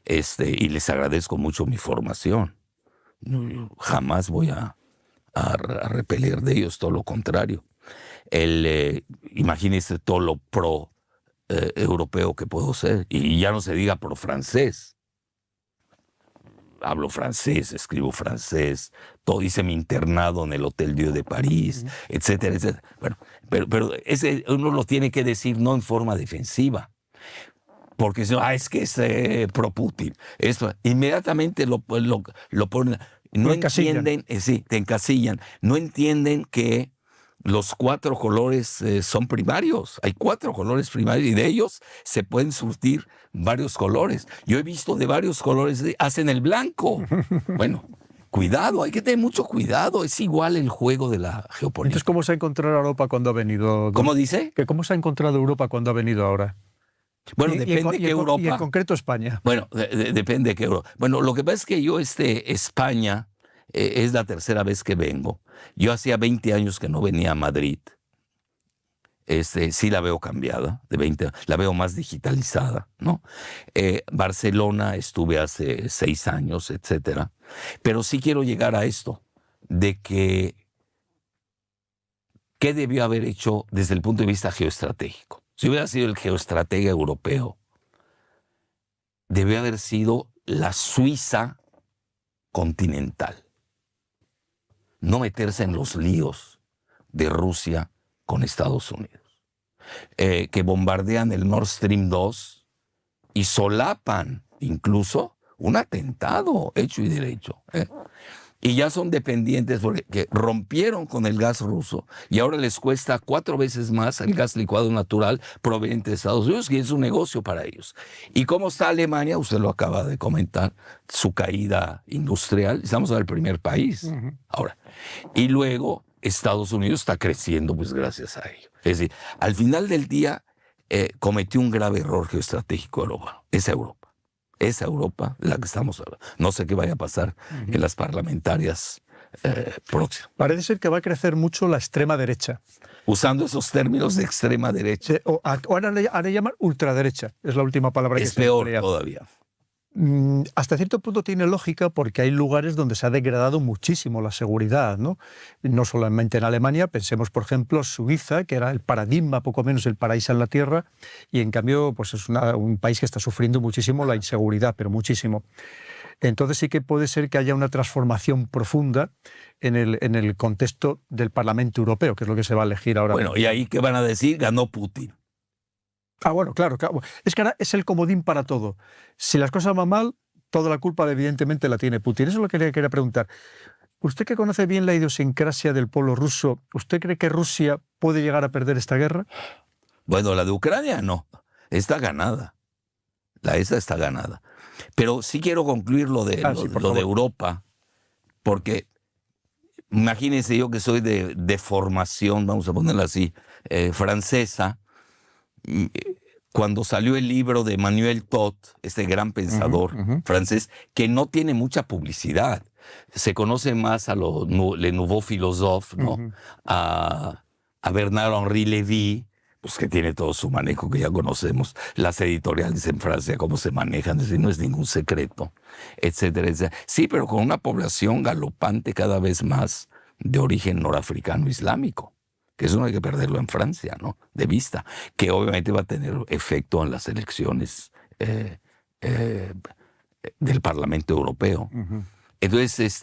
y les agradezco mucho mi formación. Jamás voy a repeler de ellos, todo lo contrario. Imagínense todo lo pro-europeo que puedo ser, y ya no se diga pro-francés. Hablo francés, escribo francés, todo, hice mi internado en el Hotel Dieu de París, etcétera, etcétera. Bueno, pero ese uno lo tiene que decir no en forma defensiva, porque si no, es que es pro-Putin. Esto, inmediatamente lo ponen. No entienden, sí, te encasillan. No entienden que los 4 colores son primarios. Hay 4 colores primarios y de ellos se pueden surtir varios colores. Yo he visto de varios colores, hacen el blanco. Bueno, cuidado, hay que tener mucho cuidado. Es igual el juego de la geopolítica. Entonces, ¿cómo se ha encontrado Europa cuando ha venido? ¿Cómo dice? ¿Cómo se ha encontrado Europa cuando ha venido ahora? Bueno, depende de qué Europa. Y en concreto España. Bueno, depende de qué Europa. Bueno, lo que pasa es que yo, España, es la tercera vez que vengo. Yo hacía 20 años que no venía a Madrid. Sí la veo cambiada, la veo más digitalizada, ¿no? Barcelona estuve hace 6 años, etcétera. Pero sí quiero llegar a esto, de que ¿qué debió haber hecho desde el punto de vista geoestratégico? Si hubiera sido el geoestratega europeo, debió haber sido la Suiza continental. No meterse en los líos de Rusia con Estados Unidos, que bombardean el Nord Stream 2 y solapan incluso un atentado hecho y derecho. Y ya son dependientes porque rompieron con el gas ruso y ahora les cuesta 4 veces más el gas licuado natural proveniente de Estados Unidos, que es un negocio para ellos. ¿Y cómo está Alemania? Usted lo acaba de comentar, su caída industrial. Estamos en el primer país ahora. Y luego Estados Unidos está creciendo pues gracias a ello. Es decir, al final del día cometió un grave error geoestratégico Europa. Esa Europa de la que estamos hablando. No sé qué vaya a pasar en las parlamentarias próximas. Parece ser que va a crecer mucho la extrema derecha. Usando esos términos de extrema derecha. Ahora le llaman ultraderecha, es la última palabra que se emplea. Es peor todavía. Hasta cierto punto tiene lógica porque hay lugares donde se ha degradado muchísimo la seguridad, ¿no? No solamente en Alemania, pensemos por ejemplo Suiza, que era el paradigma, poco menos el paraíso en la tierra, y en cambio pues es un país que está sufriendo muchísimo la inseguridad, pero muchísimo. Entonces sí que puede ser que haya una transformación profunda en el contexto del Parlamento Europeo, que es lo que se va a elegir ahora. Bueno, ¿y ahí qué van a decir? Ganó Putin. Bueno, claro. Es que ahora es el comodín para todo. Si las cosas van mal, toda la culpa evidentemente la tiene Putin. Eso es lo que le quería preguntar. Usted que conoce bien la idiosincrasia del pueblo ruso, ¿usted cree que Rusia puede llegar a perder esta guerra? Bueno, la de Ucrania no. Está ganada. Esa está ganada. Pero sí quiero concluir lo de Europa, porque imagínense yo que soy de formación, vamos a ponerla así, francesa. Cuando salió el libro de Emmanuel Todd, este gran pensador francés, que no tiene mucha publicidad, se conoce más a le Nouveau Philosophe, ¿no? Ujú. A Bernard-Henri Lévy, pues que tiene todo su manejo que ya conocemos, las editoriales en Francia, cómo se manejan, es decir, no es ningún secreto, etcétera, etcétera. Sí, pero con una población galopante cada vez más de origen norafricano islámico, que eso no hay que perderlo en Francia, ¿no? De vista, que obviamente va a tener efecto en las elecciones del Parlamento Europeo. Ujú. Entonces,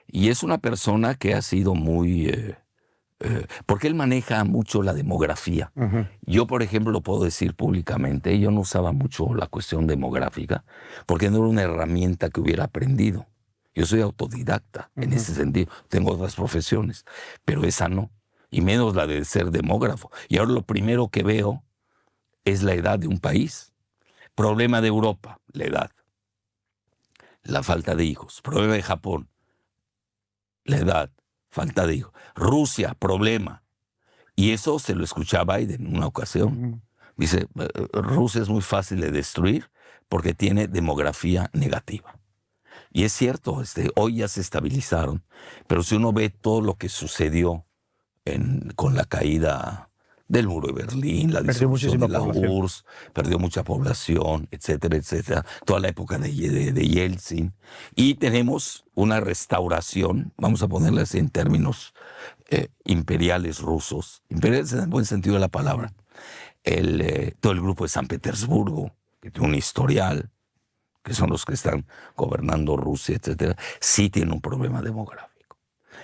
y es una persona que ha sido muy... porque él maneja mucho la demografía. Ujú. Yo, por ejemplo, lo puedo decir públicamente, yo no usaba mucho la cuestión demográfica porque no era una herramienta que hubiera aprendido. Yo soy autodidacta en ese sentido. Tengo otras profesiones, pero esa no. Y menos la de ser demógrafo. Y ahora lo primero que veo es la edad de un país. Problema de Europa, la edad. La falta de hijos. Problema de Japón, la edad. Falta de hijos. Rusia, problema. Y eso se lo escuché a Biden en una ocasión. Ujú. Dice, Rusia es muy fácil de destruir porque tiene demografía negativa. Y es cierto, hoy ya se estabilizaron, pero si uno ve todo lo que sucedió con la caída del muro de Berlín, la Perdió disolución muchísima de la población. URSS, perdió mucha población, etcétera, etcétera, toda la época de Yeltsin. Y tenemos una restauración, vamos a ponerla así en términos imperiales rusos, imperiales en el buen sentido de la palabra. Todo el grupo de San Petersburgo, que tiene un historial, que son los que están gobernando Rusia, etcétera, sí tiene un problema demográfico.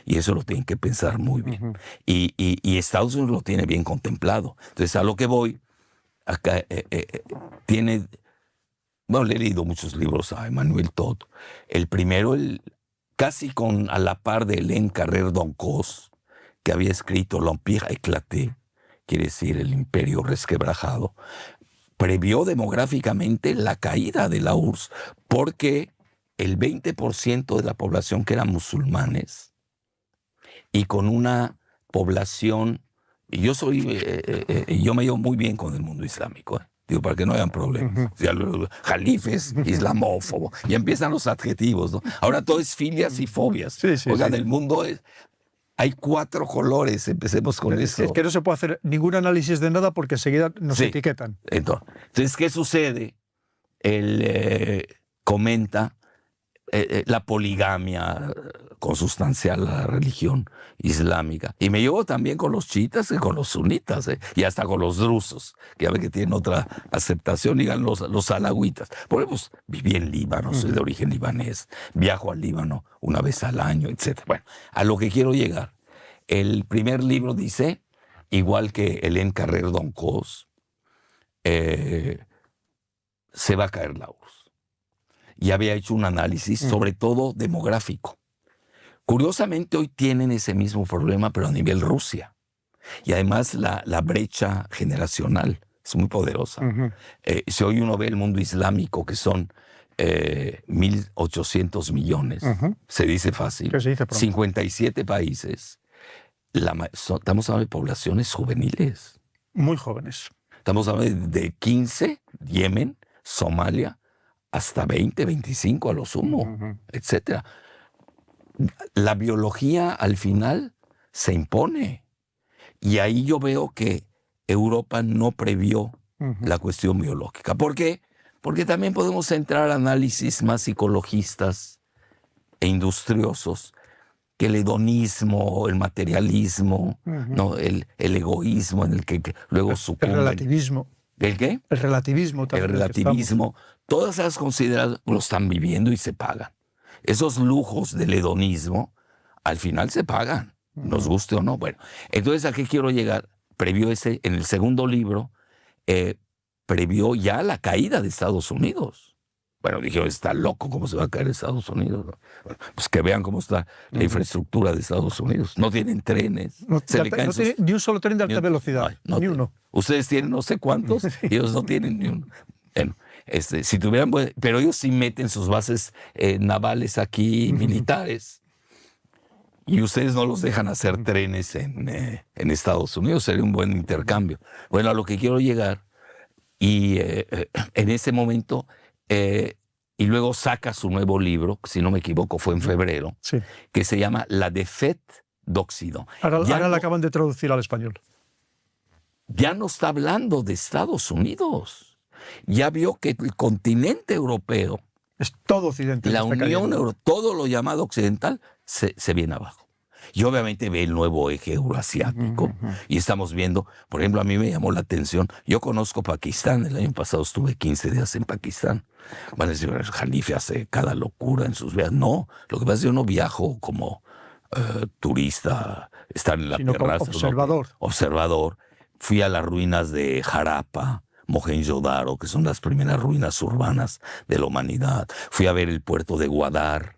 Y eso lo tienen que pensar muy bien. Ujú. Y Estados Unidos lo tiene bien contemplado. Entonces, a lo que voy, acá tiene... Bueno, le he leído muchos libros a Emmanuel Todd. El primero, casi a la par de Hélène Carrère d'Oncos, que había escrito L'Empire éclaté, quiere decir el imperio resquebrajado, previó demográficamente la caída de la URSS, porque el 20% de la población que eran musulmanes, y con una población, y yo me llevo muy bien con el mundo islámico, digo, para que no hayan problemas. O sea, jalifes, islamófobo, y empiezan los adjetivos, ¿no? Ahora todo es filias y fobias. Sí, sí, Oigan, sí. el mundo hay 4 colores, empecemos con eso. Es que no se puede hacer ningún análisis de nada porque enseguida nos Sí. etiquetan. Entonces, ¿qué sucede? Él comenta la poligamia consustancial a la religión islámica. Y me llevo también con los chiitas y con los sunitas, y hasta con los drusos, que ya ven que tienen otra aceptación, digan los alawítas. Por ejemplo, pues, viví en Líbano, soy de origen libanés, viajo al Líbano una vez al año, etc. Bueno, a lo que quiero llegar. El primer libro dice, igual que Hélène Carrère d'Oncos, se va a caer la URSS. Y había hecho un análisis, sobre todo demográfico. Curiosamente, hoy tienen ese mismo problema, pero a nivel Rusia. Y además la brecha generacional es muy poderosa. Si hoy uno ve el mundo islámico, que son 1.800 millones, se dice fácil, ¿Qué se dice pronto? 57 países, estamos hablando de poblaciones juveniles. Muy jóvenes. Estamos hablando de 15, Yemen, Somalia, hasta 20, 25 a lo sumo, etcétera. La biología al final se impone. Y ahí yo veo que Europa no previó la cuestión biológica. ¿Por qué? Porque también podemos entrar a análisis más psicologistas e industriosos, que el hedonismo, el materialismo, ¿no? el egoísmo en el que luego sucumben. El relativismo. ¿El qué? El relativismo también. El relativismo. Todas esas consideraciones lo están viviendo y se pagan. Esos lujos del hedonismo al final se pagan, nos guste o no. Bueno, entonces, ¿a qué quiero llegar? Previó en el segundo libro, previó ya la caída de Estados Unidos. Bueno, dijeron, está loco, ¿cómo se va a caer Estados Unidos? Bueno, pues que vean cómo está la infraestructura de Estados Unidos. No tienen trenes. No tiene ni un solo tren de alta velocidad, ni uno. Ustedes tienen no sé cuántos, y ellos no tienen ni uno. Bueno, si tuvieran, pero ellos sí meten sus bases navales aquí, militares. Y ustedes no los dejan hacer trenes en Estados Unidos. Sería un buen intercambio. Bueno, a lo que quiero llegar, y en ese momento y luego saca su nuevo libro, si no me equivoco fue en febrero, Sí. que se llama La défaite d'Occident. Ahora la acaban de traducir al español. Ya no está hablando de Estados Unidos. Ya vio que el continente europeo, Es todo Occidente. la que está Unión cayendo. Europea, todo lo llamado occidental, se viene abajo. Y obviamente ve el nuevo eje euroasiático. Y estamos viendo, por ejemplo, a mí me llamó la atención, yo conozco Pakistán, el año pasado estuve 15 días en Pakistán. Van a decir, el Jalife hace cada locura en sus viajes. No, lo que pasa es que yo no viajo como turista, estar en la Sino como terraza. observador. Observador. Fui a las ruinas de Harappa, Mohenjo-Daro, que son las primeras ruinas urbanas de la humanidad. Fui a ver el puerto de Gwadar,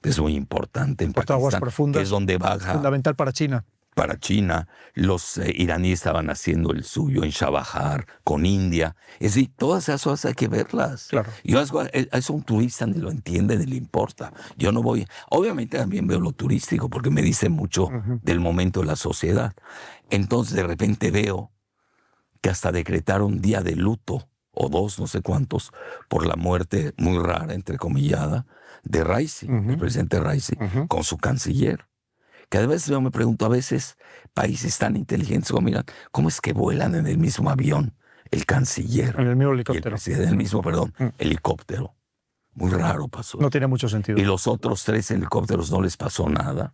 que es muy importante en Puerto de aguas Pakistán, profundas. que es donde baja Fundamental para China. para China. Los iraníes estaban haciendo el suyo en Chabahar, con India. Es decir, todas esas cosas hay que verlas. Claro. Yo es un turista, ni lo entiende, ni le importa. Yo no voy. Obviamente también veo lo turístico, porque me dice mucho del momento de la sociedad. Entonces de repente veo que hasta decretaron día de luto, o 2, no sé cuántos, por la muerte muy rara, entrecomillada, de Raisi, el presidente Raisi, con su canciller. Que a veces yo me pregunto, a veces países tan inteligentes como miran, ¿cómo es que vuelan en el mismo avión el canciller? En el mismo Y el helicóptero. presidente, en el mismo, helicóptero. Muy raro pasó. No tiene mucho sentido. Y los otros 3 helicópteros no les pasó nada.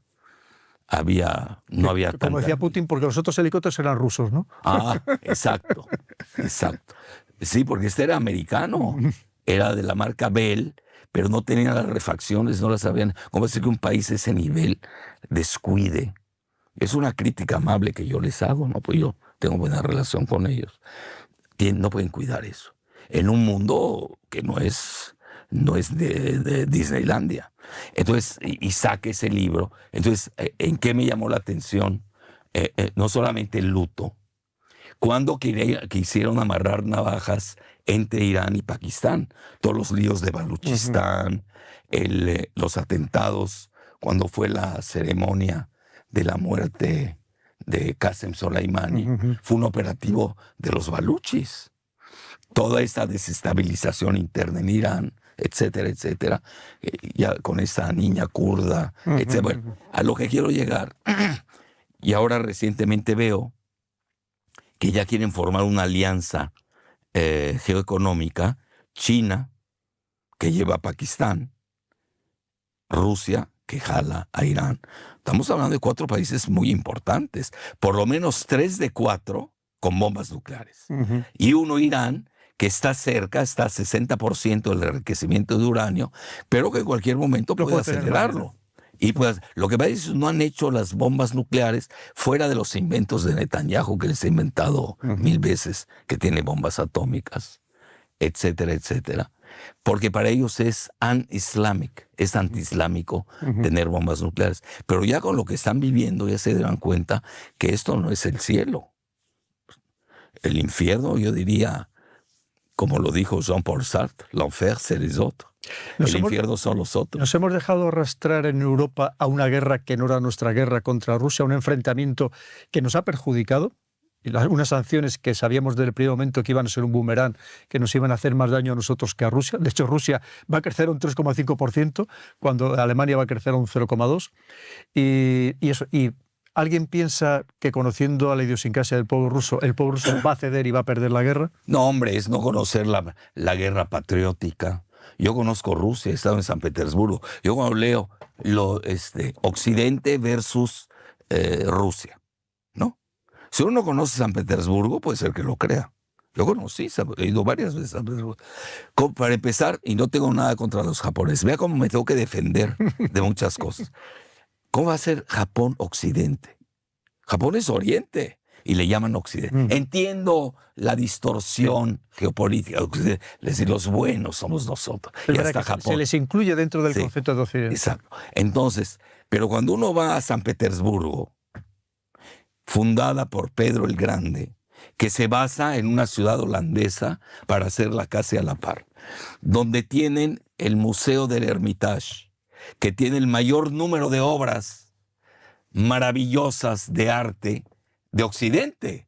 No había Como tanta... decía Putin, porque los otros helicópteros eran rusos, ¿no? Ah, exacto, exacto. Sí, porque este era americano, era de la marca Bell, pero no tenía las refacciones, no las sabían. ¿Cómo es que un país de ese nivel descuide? Es una crítica amable que yo les hago, ¿no? Pues yo tengo buena relación con ellos. No pueden cuidar eso. En un mundo que no es de Disneylandia. Entonces, y saque ese libro. Entonces, ¿en qué me llamó la atención? No solamente el luto. Cuando quisieron amarrar navajas entre Irán y Pakistán, todos los líos de Baluchistán, los atentados, cuando fue la ceremonia de la muerte de Qasem Soleimani, fue un operativo de los baluchis. Toda esta desestabilización interna en Irán, etcétera, etcétera, ya con esa niña kurda, etcétera. Bueno, a lo que quiero llegar, y ahora recientemente veo que ya quieren formar una alianza geoeconómica, China, que lleva a Pakistán, Rusia, que jala a Irán. Estamos hablando de 4 países muy importantes, por lo menos 3 de 4 con bombas nucleares. Y uno, Irán, que está cerca, está a 60% del enriquecimiento de uranio, pero que en cualquier momento puede acelerarlo. Y pues lo que pasa es que no han hecho las bombas nucleares fuera de los inventos de Netanyahu, que les ha inventado 1000 veces, que tiene bombas atómicas, etcétera, etcétera. Porque para ellos es un-islamic, es anti-islámico tener bombas nucleares. Pero ya con lo que están viviendo ya se dan cuenta que esto no es el cielo. El infierno, yo diría, como lo dijo Jean-Paul Sartre, l'enfer c'est les autres. El infierno son los otros. Nos hemos dejado arrastrar en Europa a una guerra que no era nuestra guerra contra Rusia, un enfrentamiento que nos ha perjudicado, y unas sanciones que sabíamos desde el primer momento que iban a ser un boomerang, que nos iban a hacer más daño a nosotros que a Rusia. De hecho, Rusia va a crecer un 3,5%, cuando Alemania va a crecer un 0,2%. Y ¿alguien piensa que, conociendo a la idiosincrasia del pueblo ruso, el pueblo ruso va a ceder y va a perder la guerra? No, hombre, es no conocer la guerra patriótica. Yo conozco Rusia, he estado en San Petersburgo. Yo cuando leo Occidente versus Rusia, ¿no? Si uno no conoce San Petersburgo, puede ser que lo crea. Yo conocí, he ido varias veces a San Petersburgo. Para empezar, y no tengo nada contra los japoneses, vea cómo me tengo que defender de muchas cosas. ¿Cómo va a ser Japón Occidente? Japón es Oriente y le llaman Occidente. Entiendo la distorsión geopolítica. Es decir, los buenos somos nosotros. Y hasta Japón. Se les incluye dentro del concepto de Occidente. Exacto. Entonces, pero cuando uno va a San Petersburgo, fundada por Pedro el Grande, que se basa en una ciudad holandesa para hacerla casi a la par, donde tienen el Museo del Hermitage, que tiene el mayor número de obras maravillosas de arte de Occidente,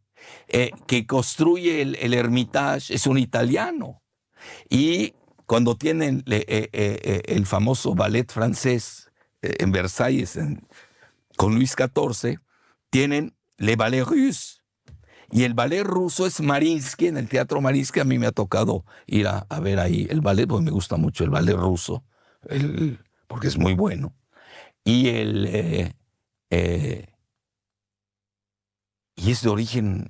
que construye el Hermitage, es un italiano, y cuando tienen el famoso ballet francés en Versalles con Luis XIV, tienen Le Ballet Russe. Y el ballet ruso es Mariinsky, en el Teatro Mariinsky. A mí me ha tocado ir a ver ahí el ballet, porque me gusta mucho el ballet ruso, porque es muy bueno. Y y es de origen,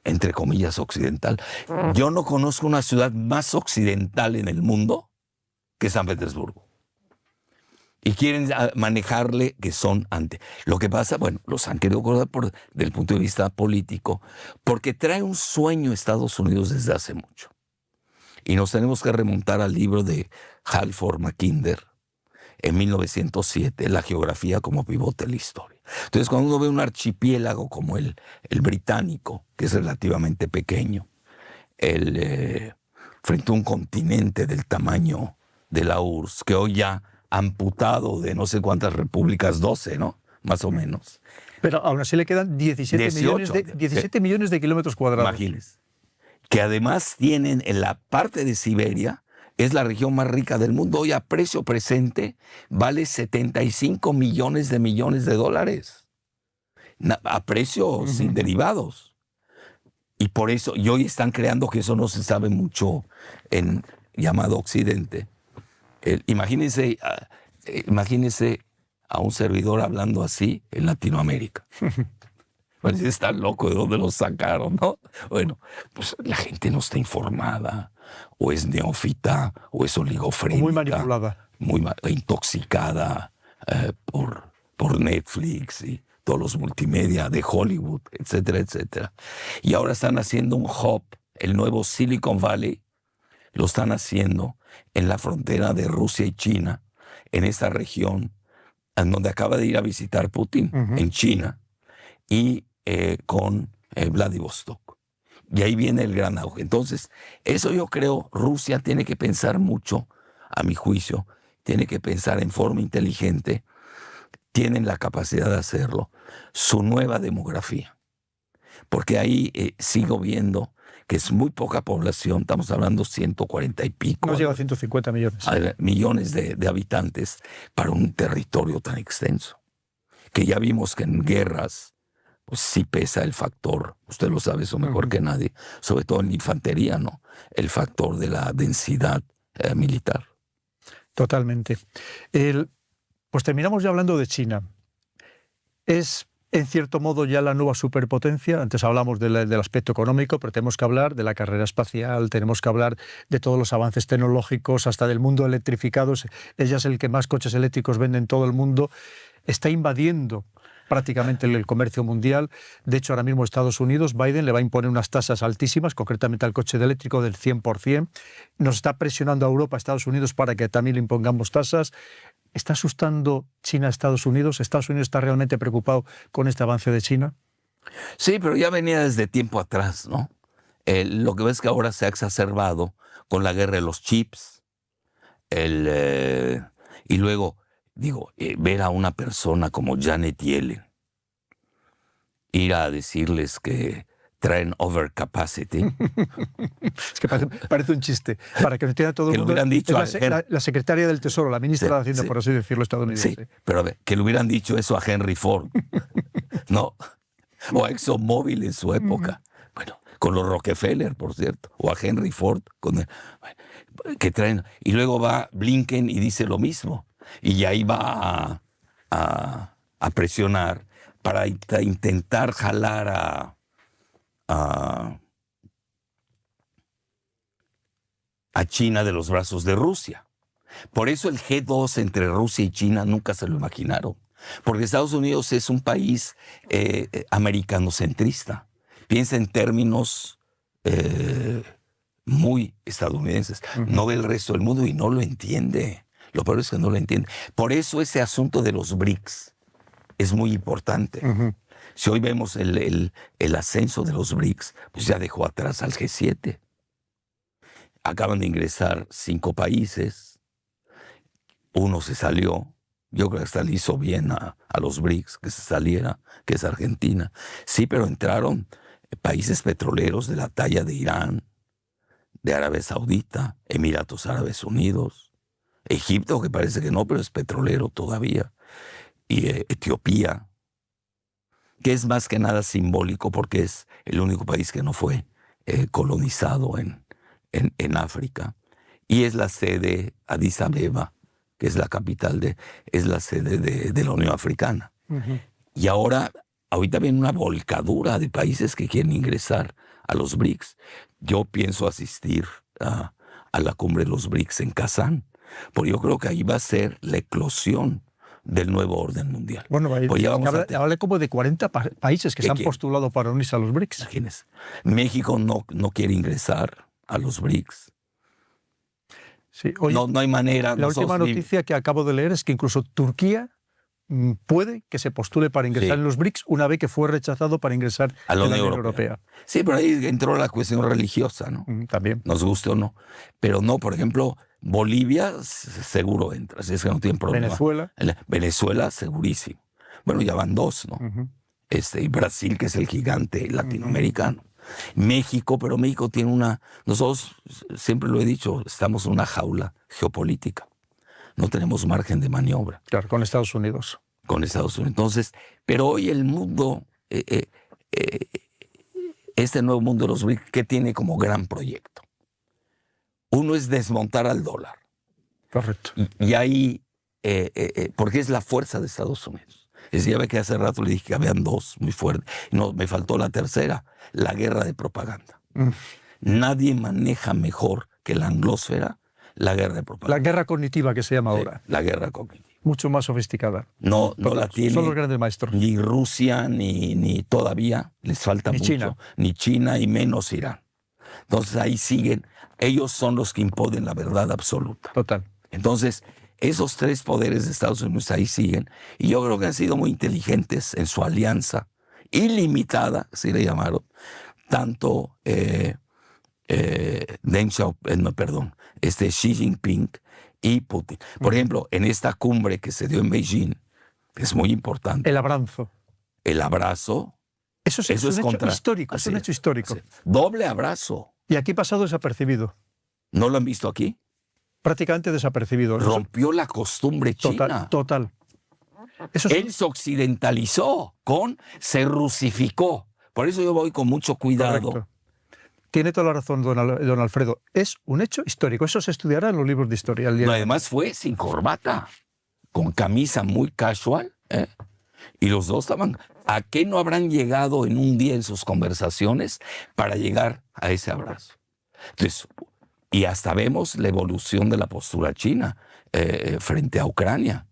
entre comillas, occidental. Yo no conozco una ciudad más occidental en el mundo que San Petersburgo. Y quieren manejarle que son antes. Lo que pasa, bueno, los han querido acordar desde el punto de vista político, porque trae un sueño Estados Unidos desde hace mucho. Y nos tenemos que remontar al libro de Halford Mackinder, en 1907, La geografía como pivote de la historia. Entonces, cuando uno ve un archipiélago como el británico, que es relativamente pequeño, frente a un continente del tamaño de la URSS, que hoy ya amputado de no sé cuántas repúblicas, 12, ¿no? Más o menos. Pero aún así le quedan 17 millones de kilómetros cuadrados. Imagínense. Que además tienen en la parte de Siberia, es la región más rica del mundo. Hoy a precio presente vale 75 millones de dólares. A precio sin derivados. Y por eso, y hoy están creando, que eso no se sabe mucho en llamado Occidente. Imagínense a un servidor hablando así en Latinoamérica. Pues está loco, ¿de dónde lo sacaron, no? Bueno, pues la gente no está informada, o es neófita, o es oligofrénica. Muy manipulada. Intoxicada por Netflix y todos los multimedia de Hollywood, etcétera, etcétera. Y ahora están haciendo un hub, el nuevo Silicon Valley, lo están haciendo en la frontera de Rusia y China, en esa región en donde acaba de ir a visitar Putin, en China, y con Vladivostok. Y ahí viene el gran auge. Entonces, eso yo creo, Rusia tiene que pensar mucho, a mi juicio, tiene que pensar en forma inteligente, tienen la capacidad de hacerlo, su nueva demografía. Porque ahí sigo viendo que es muy poca población, estamos hablando 140 y pico. No llega a 150 millones. Millones de habitantes para un territorio tan extenso. Que ya vimos que en guerras, pues sí pesa el factor, usted lo sabe eso mejor que nadie, sobre todo en la infantería, ¿no? El factor de la densidad militar. Totalmente. Pues terminamos ya hablando de China. Es, en cierto modo, ya la nueva superpotencia. Antes hablamos del aspecto económico, pero tenemos que hablar de la carrera espacial, tenemos que hablar de todos los avances tecnológicos, hasta del mundo electrificado. Ella es el que más coches eléctricos vende en todo el mundo. Está invadiendo prácticamente el comercio mundial. De hecho, ahora mismo Estados Unidos, Biden le va a imponer unas tasas altísimas, concretamente al coche eléctrico del 100%. Nos está presionando a Europa, a Estados Unidos, para que también le impongamos tasas. ¿Está asustando China a Estados Unidos? ¿Estados Unidos está realmente preocupado con este avance de China? Sí, pero ya venía desde tiempo atrás, ¿no? Lo que ves que ahora se ha exacerbado con la guerra de los chips. Y luego, ver a una persona como Janet Yellen ir a decirles que traen overcapacity. Es que parece un chiste. Para que no entienda todo el mundo, le hubieran dicho la secretaria del Tesoro, la ministra de Hacienda, por así decirlo, estadounidense. Sí, pero a ver, que le hubieran dicho eso a Henry Ford, ¿no? O a ExxonMobil en su época. Bueno, con los Rockefeller, por cierto, o a Henry Ford, que traen. Y luego va Blinken y dice lo mismo. Y ahí va a presionar para intentar jalar a China de los brazos de Rusia. Por eso el G2 entre Rusia y China nunca se lo imaginaron. Porque Estados Unidos es un país americanocentrista. Piensa en términos muy estadounidenses. No ve el resto del mundo y no lo entiende. Lo peor es que no lo entiende. Por eso ese asunto de los BRICS es muy importante. Si hoy vemos el ascenso de los BRICS, pues ya dejó atrás al G7. Acaban de ingresar 5 países. Uno se salió. Yo creo que hasta le hizo bien a los BRICS que se saliera, que es Argentina. Sí, pero entraron países petroleros de la talla de Irán, de Arabia Saudita, Emiratos Árabes Unidos, Egipto, que parece que no, pero es petrolero todavía, y Etiopía, que es más que nada simbólico porque es el único país que no fue colonizado en África, y es la sede, Addis Abeba, que es la capital, es la sede de la Unión Africana. Ujú. Y ahorita viene una volcadura de países que quieren ingresar a los BRICS. Yo pienso asistir a la cumbre de los BRICS en Kazán, porque yo creo que ahí va a ser la eclosión del nuevo orden mundial. Bueno, Pues ya vamos habla como de 40 países que se han postulado para unirse a los BRICS. Imagínense. México no quiere ingresar a los BRICS. Sí. Oye, no hay manera. La última noticia que acabo de leer es que incluso Turquía puede que se postule para ingresar en los BRICS una vez que fue rechazado para ingresar a la en la Unión Unión Europea. Sí, pero ahí entró la cuestión religiosa, ¿no? También. Nos guste o no. Pero no, por ejemplo, Bolivia seguro entra, si es que no tiene problema. Venezuela segurísimo. Bueno, ya van dos, ¿no? Y Brasil, que es el gigante latinoamericano. México, pero México tiene nosotros, siempre lo he dicho, estamos en una jaula geopolítica. No tenemos margen de maniobra. Claro, con Estados Unidos. Con Estados Unidos. Entonces, pero hoy el mundo, este nuevo mundo de los BRICS, ¿qué tiene como gran proyecto? Uno es desmontar al dólar. Correcto. Y ahí, porque es la fuerza de Estados Unidos. Ya ve que hace rato le dije que habían dos muy fuertes. No, me faltó la tercera, la guerra de propaganda. Nadie maneja mejor que la anglósfera la guerra de propaganda. La guerra cognitiva que se llama ahora. La guerra cognitiva. Mucho más sofisticada. No la tiene. Son los grandes maestros. Ni Rusia, ni todavía les falta mucho. China. Ni China y menos Irán. Entonces ahí siguen. Ellos son los que imponen la verdad absoluta. Total. Entonces, esos tres poderes de Estados Unidos ahí siguen. Y yo creo que han sido muy inteligentes en su alianza ilimitada, así le llamaron, tanto Xi Jinping y Putin. Por ejemplo, en esta cumbre que se dio en Beijing, es muy importante. El abrazo. El abrazo. Eso es un hecho histórico. Es un hecho histórico. Doble abrazo. Y aquí ha pasado desapercibido. ¿No lo han visto aquí? Prácticamente desapercibido. Rompió la costumbre china. Total. Él se occidentalizó, se rusificó. Por eso yo voy con mucho cuidado. Correcto. Tiene toda la razón, don Alfredo. Es un hecho histórico. Eso se estudiará en los libros de historia. Además fue sin corbata, con camisa muy casual. Y los dos estaban... ¿A qué no habrán llegado en un día en sus conversaciones para llegar a ese abrazo? Entonces, y hasta vemos la evolución de la postura china frente a Ucrania.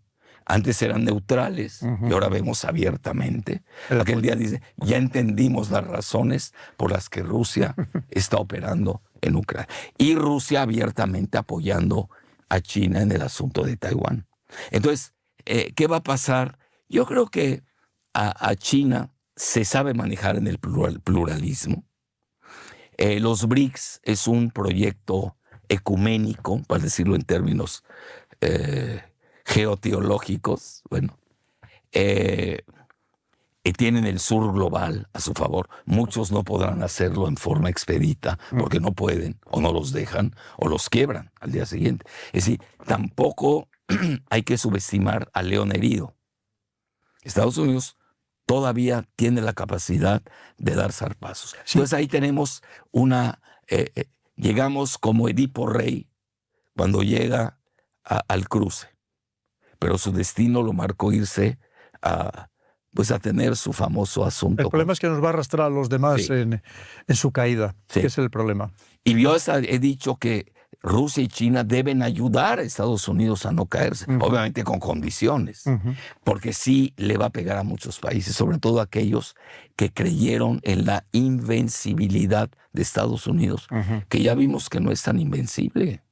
Antes eran neutrales y ahora vemos abiertamente. Aquel día dice, ya entendimos las razones por las que Rusia está operando en Ucrania. Y Rusia abiertamente apoyando a China en el asunto de Taiwán. Entonces, ¿qué va a pasar? Yo creo que a China se sabe manejar en el pluralismo. Los BRICS es un proyecto ecuménico, para decirlo en términos geoteológicos, tienen el sur global a su favor. Muchos no podrán hacerlo en forma expedita porque no pueden, o no los dejan, o los quiebran al día siguiente. Es decir, tampoco hay que subestimar al león herido. Estados Unidos todavía tiene la capacidad de dar zarpazos. Sí. Entonces ahí tenemos llegamos como Edipo Rey cuando llega al cruce. Pero su destino lo marcó irse a tener su famoso asunto. El problema es que nos va a arrastrar a los demás en su caída, que es el problema. Y yo he dicho que Rusia y China deben ayudar a Estados Unidos a no caerse, obviamente con condiciones, porque sí le va a pegar a muchos países, sobre todo aquellos que creyeron en la invencibilidad de Estados Unidos, que ya vimos que no es tan invencible.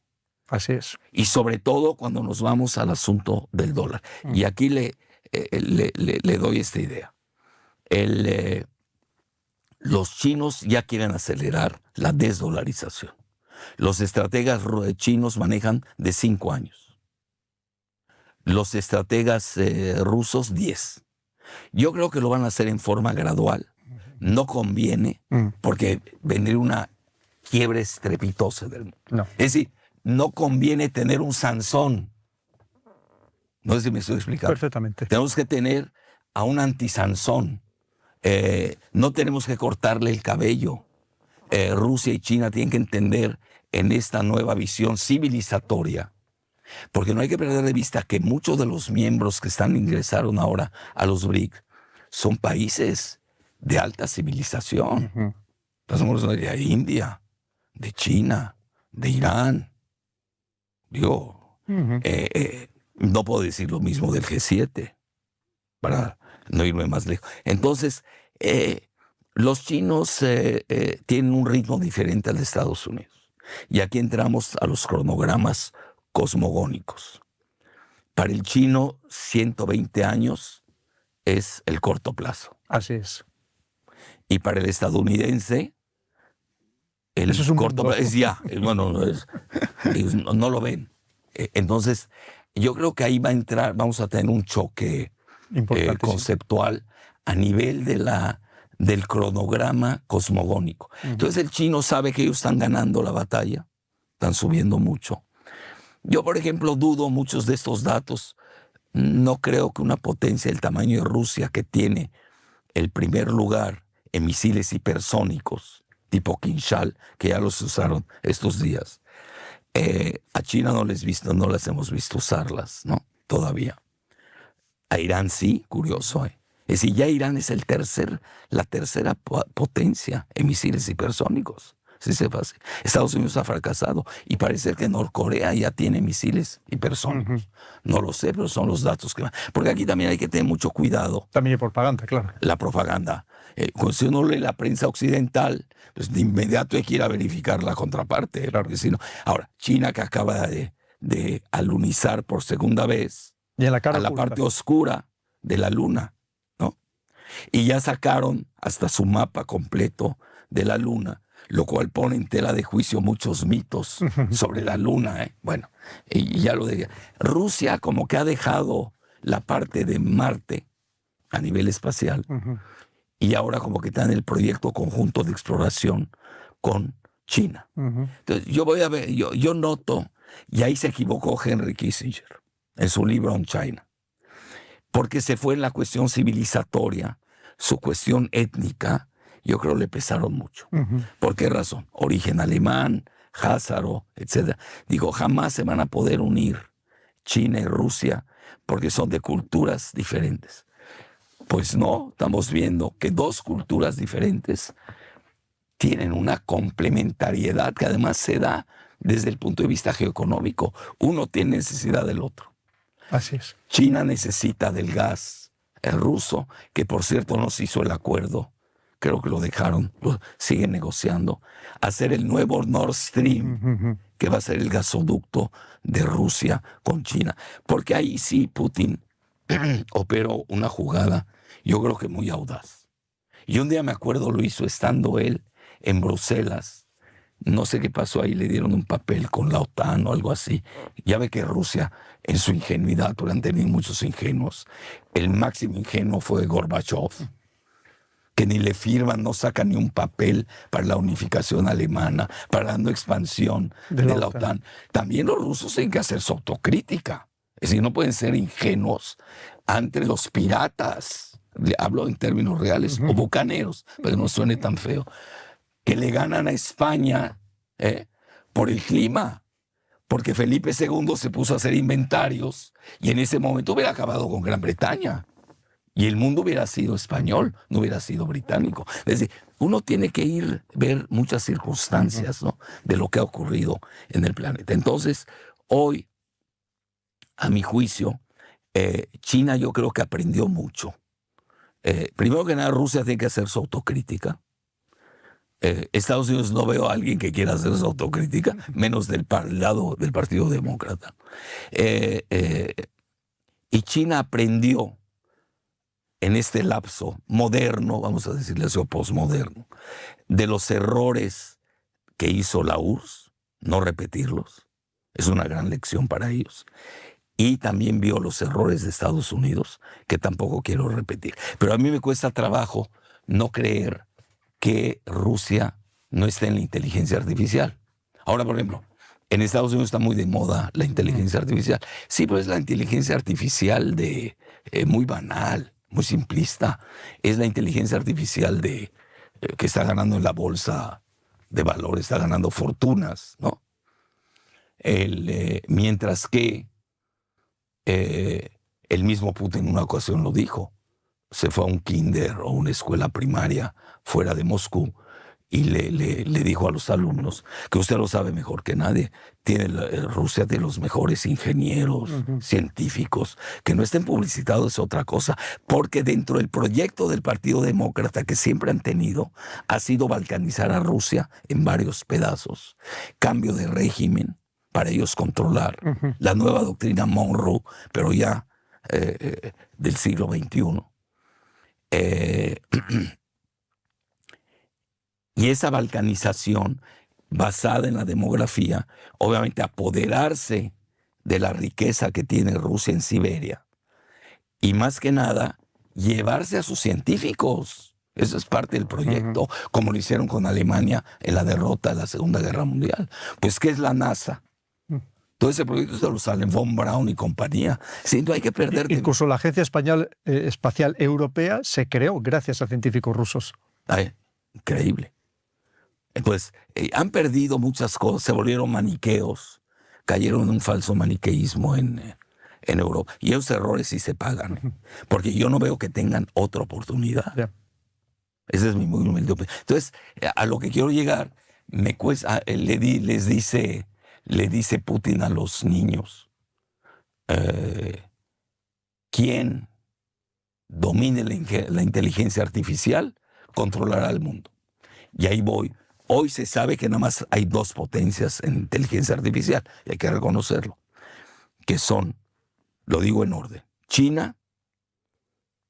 Así es. Y sobre todo cuando nos vamos al asunto del dólar. Y aquí le doy esta idea. Los chinos ya quieren acelerar la desdolarización. Los estrategas chinos manejan de 5 años. Los estrategas rusos 10. Yo creo que lo van a hacer en forma gradual. No conviene porque vendría una quiebre estrepitoso del mundo. No. Es decir, no conviene tener un Sansón. No sé si me estoy explicando. Perfectamente. Tenemos que tener a un anti-Sansón. No tenemos que cortarle el cabello. Rusia y China tienen que entender en esta nueva visión civilizatoria, porque no hay que perder de vista que muchos de los miembros que ingresaron ahora a los BRIC son países de alta civilización. Uh-huh. Estamos hablando de India, de China, de Irán. Digo, Uh-huh. no puedo decir lo mismo del G7, para no irme más lejos. Entonces, los chinos tienen un ritmo diferente al de Estados Unidos. Y aquí entramos a los cronogramas cosmogónicos. Para el chino, 120 años es el corto plazo. Así es. Y para el estadounidense, el Eso es un corto mundo. plazo es ya. Bueno, ellos no lo ven. Entonces, yo creo que ahí vamos a tener un choque conceptual a nivel del cronograma cosmogónico. Uh-huh. Entonces el chino sabe que ellos están ganando la batalla, están subiendo mucho. Yo, por ejemplo, dudo muchos de estos datos. No creo que una potencia del tamaño de Rusia, que tiene el primer lugar en misiles hipersónicos, tipo Kinshal, que ya los usaron estos días, a China no las hemos visto usarlas, ¿no? Todavía. A Irán sí, curioso, Es decir, ya Irán es la tercera potencia en misiles hipersónicos. Sí se pasa. Estados Unidos ha fracasado y parece que Norcorea ya tiene misiles hipersónicos. Uh-huh. No lo sé, pero son los datos que van. Porque aquí también hay que tener mucho cuidado. También hay propaganda, claro. La propaganda. Si uno lee la prensa occidental, pues de inmediato hay que ir a verificar la contraparte. Claro. Porque si no, ahora, China, que acaba de alunizar por segunda vez y en la cara a la parte oscura de la luna, ¿no? Y ya sacaron hasta su mapa completo de la luna, lo cual pone en tela de juicio muchos mitos sobre la luna. Bueno, y ya lo decía. Rusia como que ha dejado la parte de Marte a nivel espacial, uh-huh, y ahora como que está en el proyecto conjunto de exploración con China. Uh-huh. Entonces yo voy a ver, yo noto, y ahí se equivocó Henry Kissinger en su libro On China, porque se fue en la cuestión civilizatoria, su cuestión étnica. Yo creo le pesaron mucho. Uh-huh. ¿Por qué razón? Origen alemán, házaro, etc. Digo, jamás se van a poder unir China y Rusia porque son de culturas diferentes. Pues no, estamos viendo que dos culturas diferentes tienen una complementariedad que además se da desde el punto de vista geoeconómico. Uno tiene necesidad del otro. Así es. China necesita del gas ruso, que por cierto no se hizo el acuerdo. Creo que lo dejaron, lo siguen negociando, hacer el nuevo Nord Stream, uh-huh, que va a ser el gasoducto de Rusia con China. Porque ahí sí Putin operó una jugada, yo creo que muy audaz. Y un día me acuerdo lo hizo estando él en Bruselas. No sé qué pasó ahí, le dieron un papel con la OTAN o algo así. Ya ve que Rusia, en su ingenuidad, porque han tenido muchos ingenuos, el máximo ingenuo fue Gorbachev, que ni le firman, no sacan ni un papel para la unificación alemana, para la expansión de la OTAN. También los rusos tienen que hacer su autocrítica. Es decir, no pueden ser ingenuos ante los piratas, hablo en términos reales, uh-huh, o bucaneros, pero no suene tan feo, que le ganan a España por el clima, porque Felipe II se puso a hacer inventarios y en ese momento hubiera acabado con Gran Bretaña. Y el mundo hubiera sido español, no hubiera sido británico. Es decir, uno tiene que ver muchas circunstancias, ¿no?, de lo que ha ocurrido en el planeta. Entonces, hoy, a mi juicio, China yo creo que aprendió mucho. Primero que nada, Rusia tiene que hacer su autocrítica. Estados Unidos no veo a alguien que quiera hacer su autocrítica, menos del lado del Partido Demócrata. Y China aprendió en este lapso moderno, vamos a decirle eso, posmoderno, de los errores que hizo la URSS, no repetirlos. Es una gran lección para ellos. Y también vio los errores de Estados Unidos, que tampoco quiero repetir. Pero a mí me cuesta trabajo no creer que Rusia no está en la inteligencia artificial. Ahora, por ejemplo, en Estados Unidos está muy de moda la inteligencia artificial. Sí, pero es la inteligencia artificial muy banal, muy simplista. Es la inteligencia artificial que está ganando en la bolsa de valores, está ganando fortunas, ¿no? Mientras que el mismo Putin en una ocasión lo dijo. Se fue a un kinder o una escuela primaria fuera de Moscú y le dijo a los alumnos, que usted lo sabe mejor que nadie, Rusia tiene los mejores ingenieros, científicos, que no estén publicitados es otra cosa, porque dentro del proyecto del Partido Demócrata que siempre han tenido, ha sido balcanizar a Rusia en varios pedazos, cambio de régimen para ellos controlar, la nueva doctrina Monroe, pero ya del siglo XXI. Y esa balcanización basada en la demografía, obviamente apoderarse de la riqueza que tiene Rusia en Siberia y más que nada llevarse a sus científicos. Eso es parte del proyecto, como lo hicieron con Alemania en la derrota de la Segunda Guerra Mundial. Pues, ¿qué es la NASA? Todo ese proyecto se lo salen von Braun y compañía. Sí, no hay que perder. Incluso la Agencia Espacial Europea se creó gracias a científicos rusos. Ay, increíble. Entonces, han perdido muchas cosas, se volvieron maniqueos, cayeron en un falso maniqueísmo en Europa. Y esos errores sí se pagan, porque yo no veo que tengan otra oportunidad. Yeah. Esa es mi muy humilde opinión. Entonces, a lo que quiero llegar, me cuesta, le dice Putin a los niños, quien domine la inteligencia artificial controlará el mundo. Y ahí voy. Hoy se sabe que nada más hay dos potencias en inteligencia artificial, y hay que reconocerlo, que son, lo digo en orden, China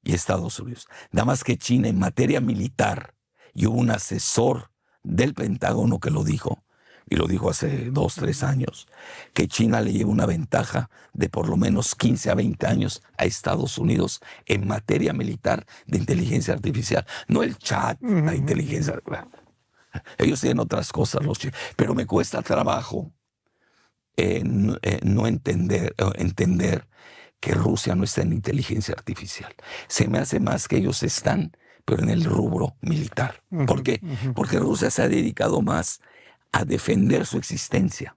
y Estados Unidos. Nada más que China en materia militar, y hubo un asesor del Pentágono que lo dijo, y lo dijo hace 2, 3 años, que China le lleva una ventaja de por lo menos 15 a 20 años a Estados Unidos en materia militar de inteligencia artificial. No el chat, la inteligencia artificial. Ellos tienen otras cosas, pero me cuesta trabajo no entender que Rusia no está en inteligencia artificial. Se me hace más que ellos están, pero en el rubro militar. ¿Por qué? Porque Rusia se ha dedicado más a defender su existencia.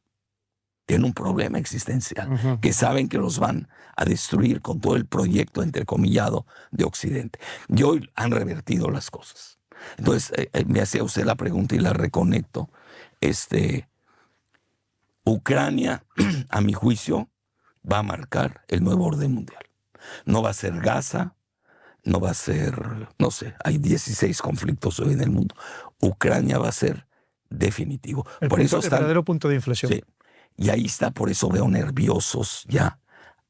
Tienen un problema existencial, que saben que los van a destruir con todo el proyecto entrecomillado de Occidente. Y hoy han revertido las cosas. Entonces, me hacía usted la pregunta y la reconecto. Ucrania, a mi juicio, va a marcar el nuevo orden mundial. No va a ser Gaza, no va a ser, no sé, hay 16 conflictos hoy en el mundo. Ucrania va a ser definitivo. El verdadero punto de inflexión. Sí, y ahí está, por eso veo nerviosos ya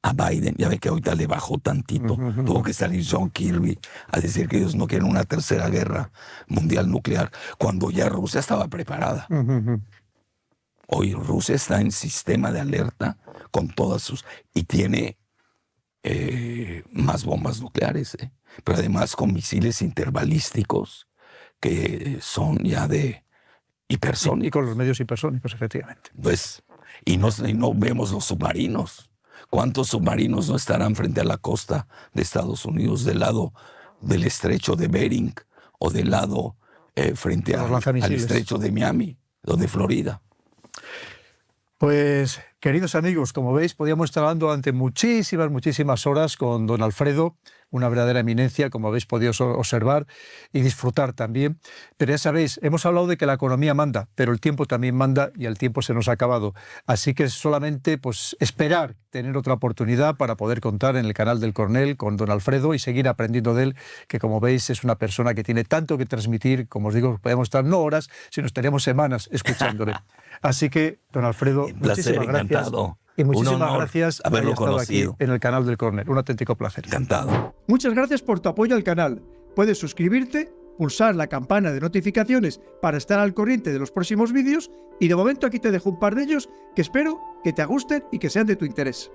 a Biden. Ya ve que ahorita le bajó tantito. Tuvo que salir John Kirby a decir que ellos no quieren una tercera guerra mundial nuclear, cuando ya Rusia estaba preparada. Hoy Rusia está en sistema de alerta con todas sus... y tiene más bombas nucleares, pero además con misiles interbalísticos que son ya de hipersónicos. Y con los medios hipersónicos, efectivamente. Pues, y no vemos los submarinos. ¿Cuántos submarinos no estarán frente a la costa de Estados Unidos, del lado del estrecho de Bering o del lado frente al estrecho de Miami o de Florida? Pues, queridos amigos, como veis, podíamos estar hablando durante muchísimas horas con don Alfredo, una verdadera eminencia, como habéis podido observar y disfrutar también. Pero ya sabéis, hemos hablado de que la economía manda, pero el tiempo también manda y el tiempo se nos ha acabado. Así que solamente pues, esperar tener otra oportunidad para poder contar en el canal del Coronel con don Alfredo y seguir aprendiendo de él, que como veis es una persona que tiene tanto que transmitir. Como os digo, podemos estar no horas, sino estaríamos semanas escuchándole. Así que, don Alfredo, muchísimas gracias. Encantado. Y muchísimas gracias por haber estado aquí en el canal del Coronel. Un auténtico placer. Encantado. Muchas gracias por tu apoyo al canal. Puedes suscribirte, pulsar la campana de notificaciones para estar al corriente de los próximos vídeos y de momento aquí te dejo un par de ellos que espero que te gusten y que sean de tu interés.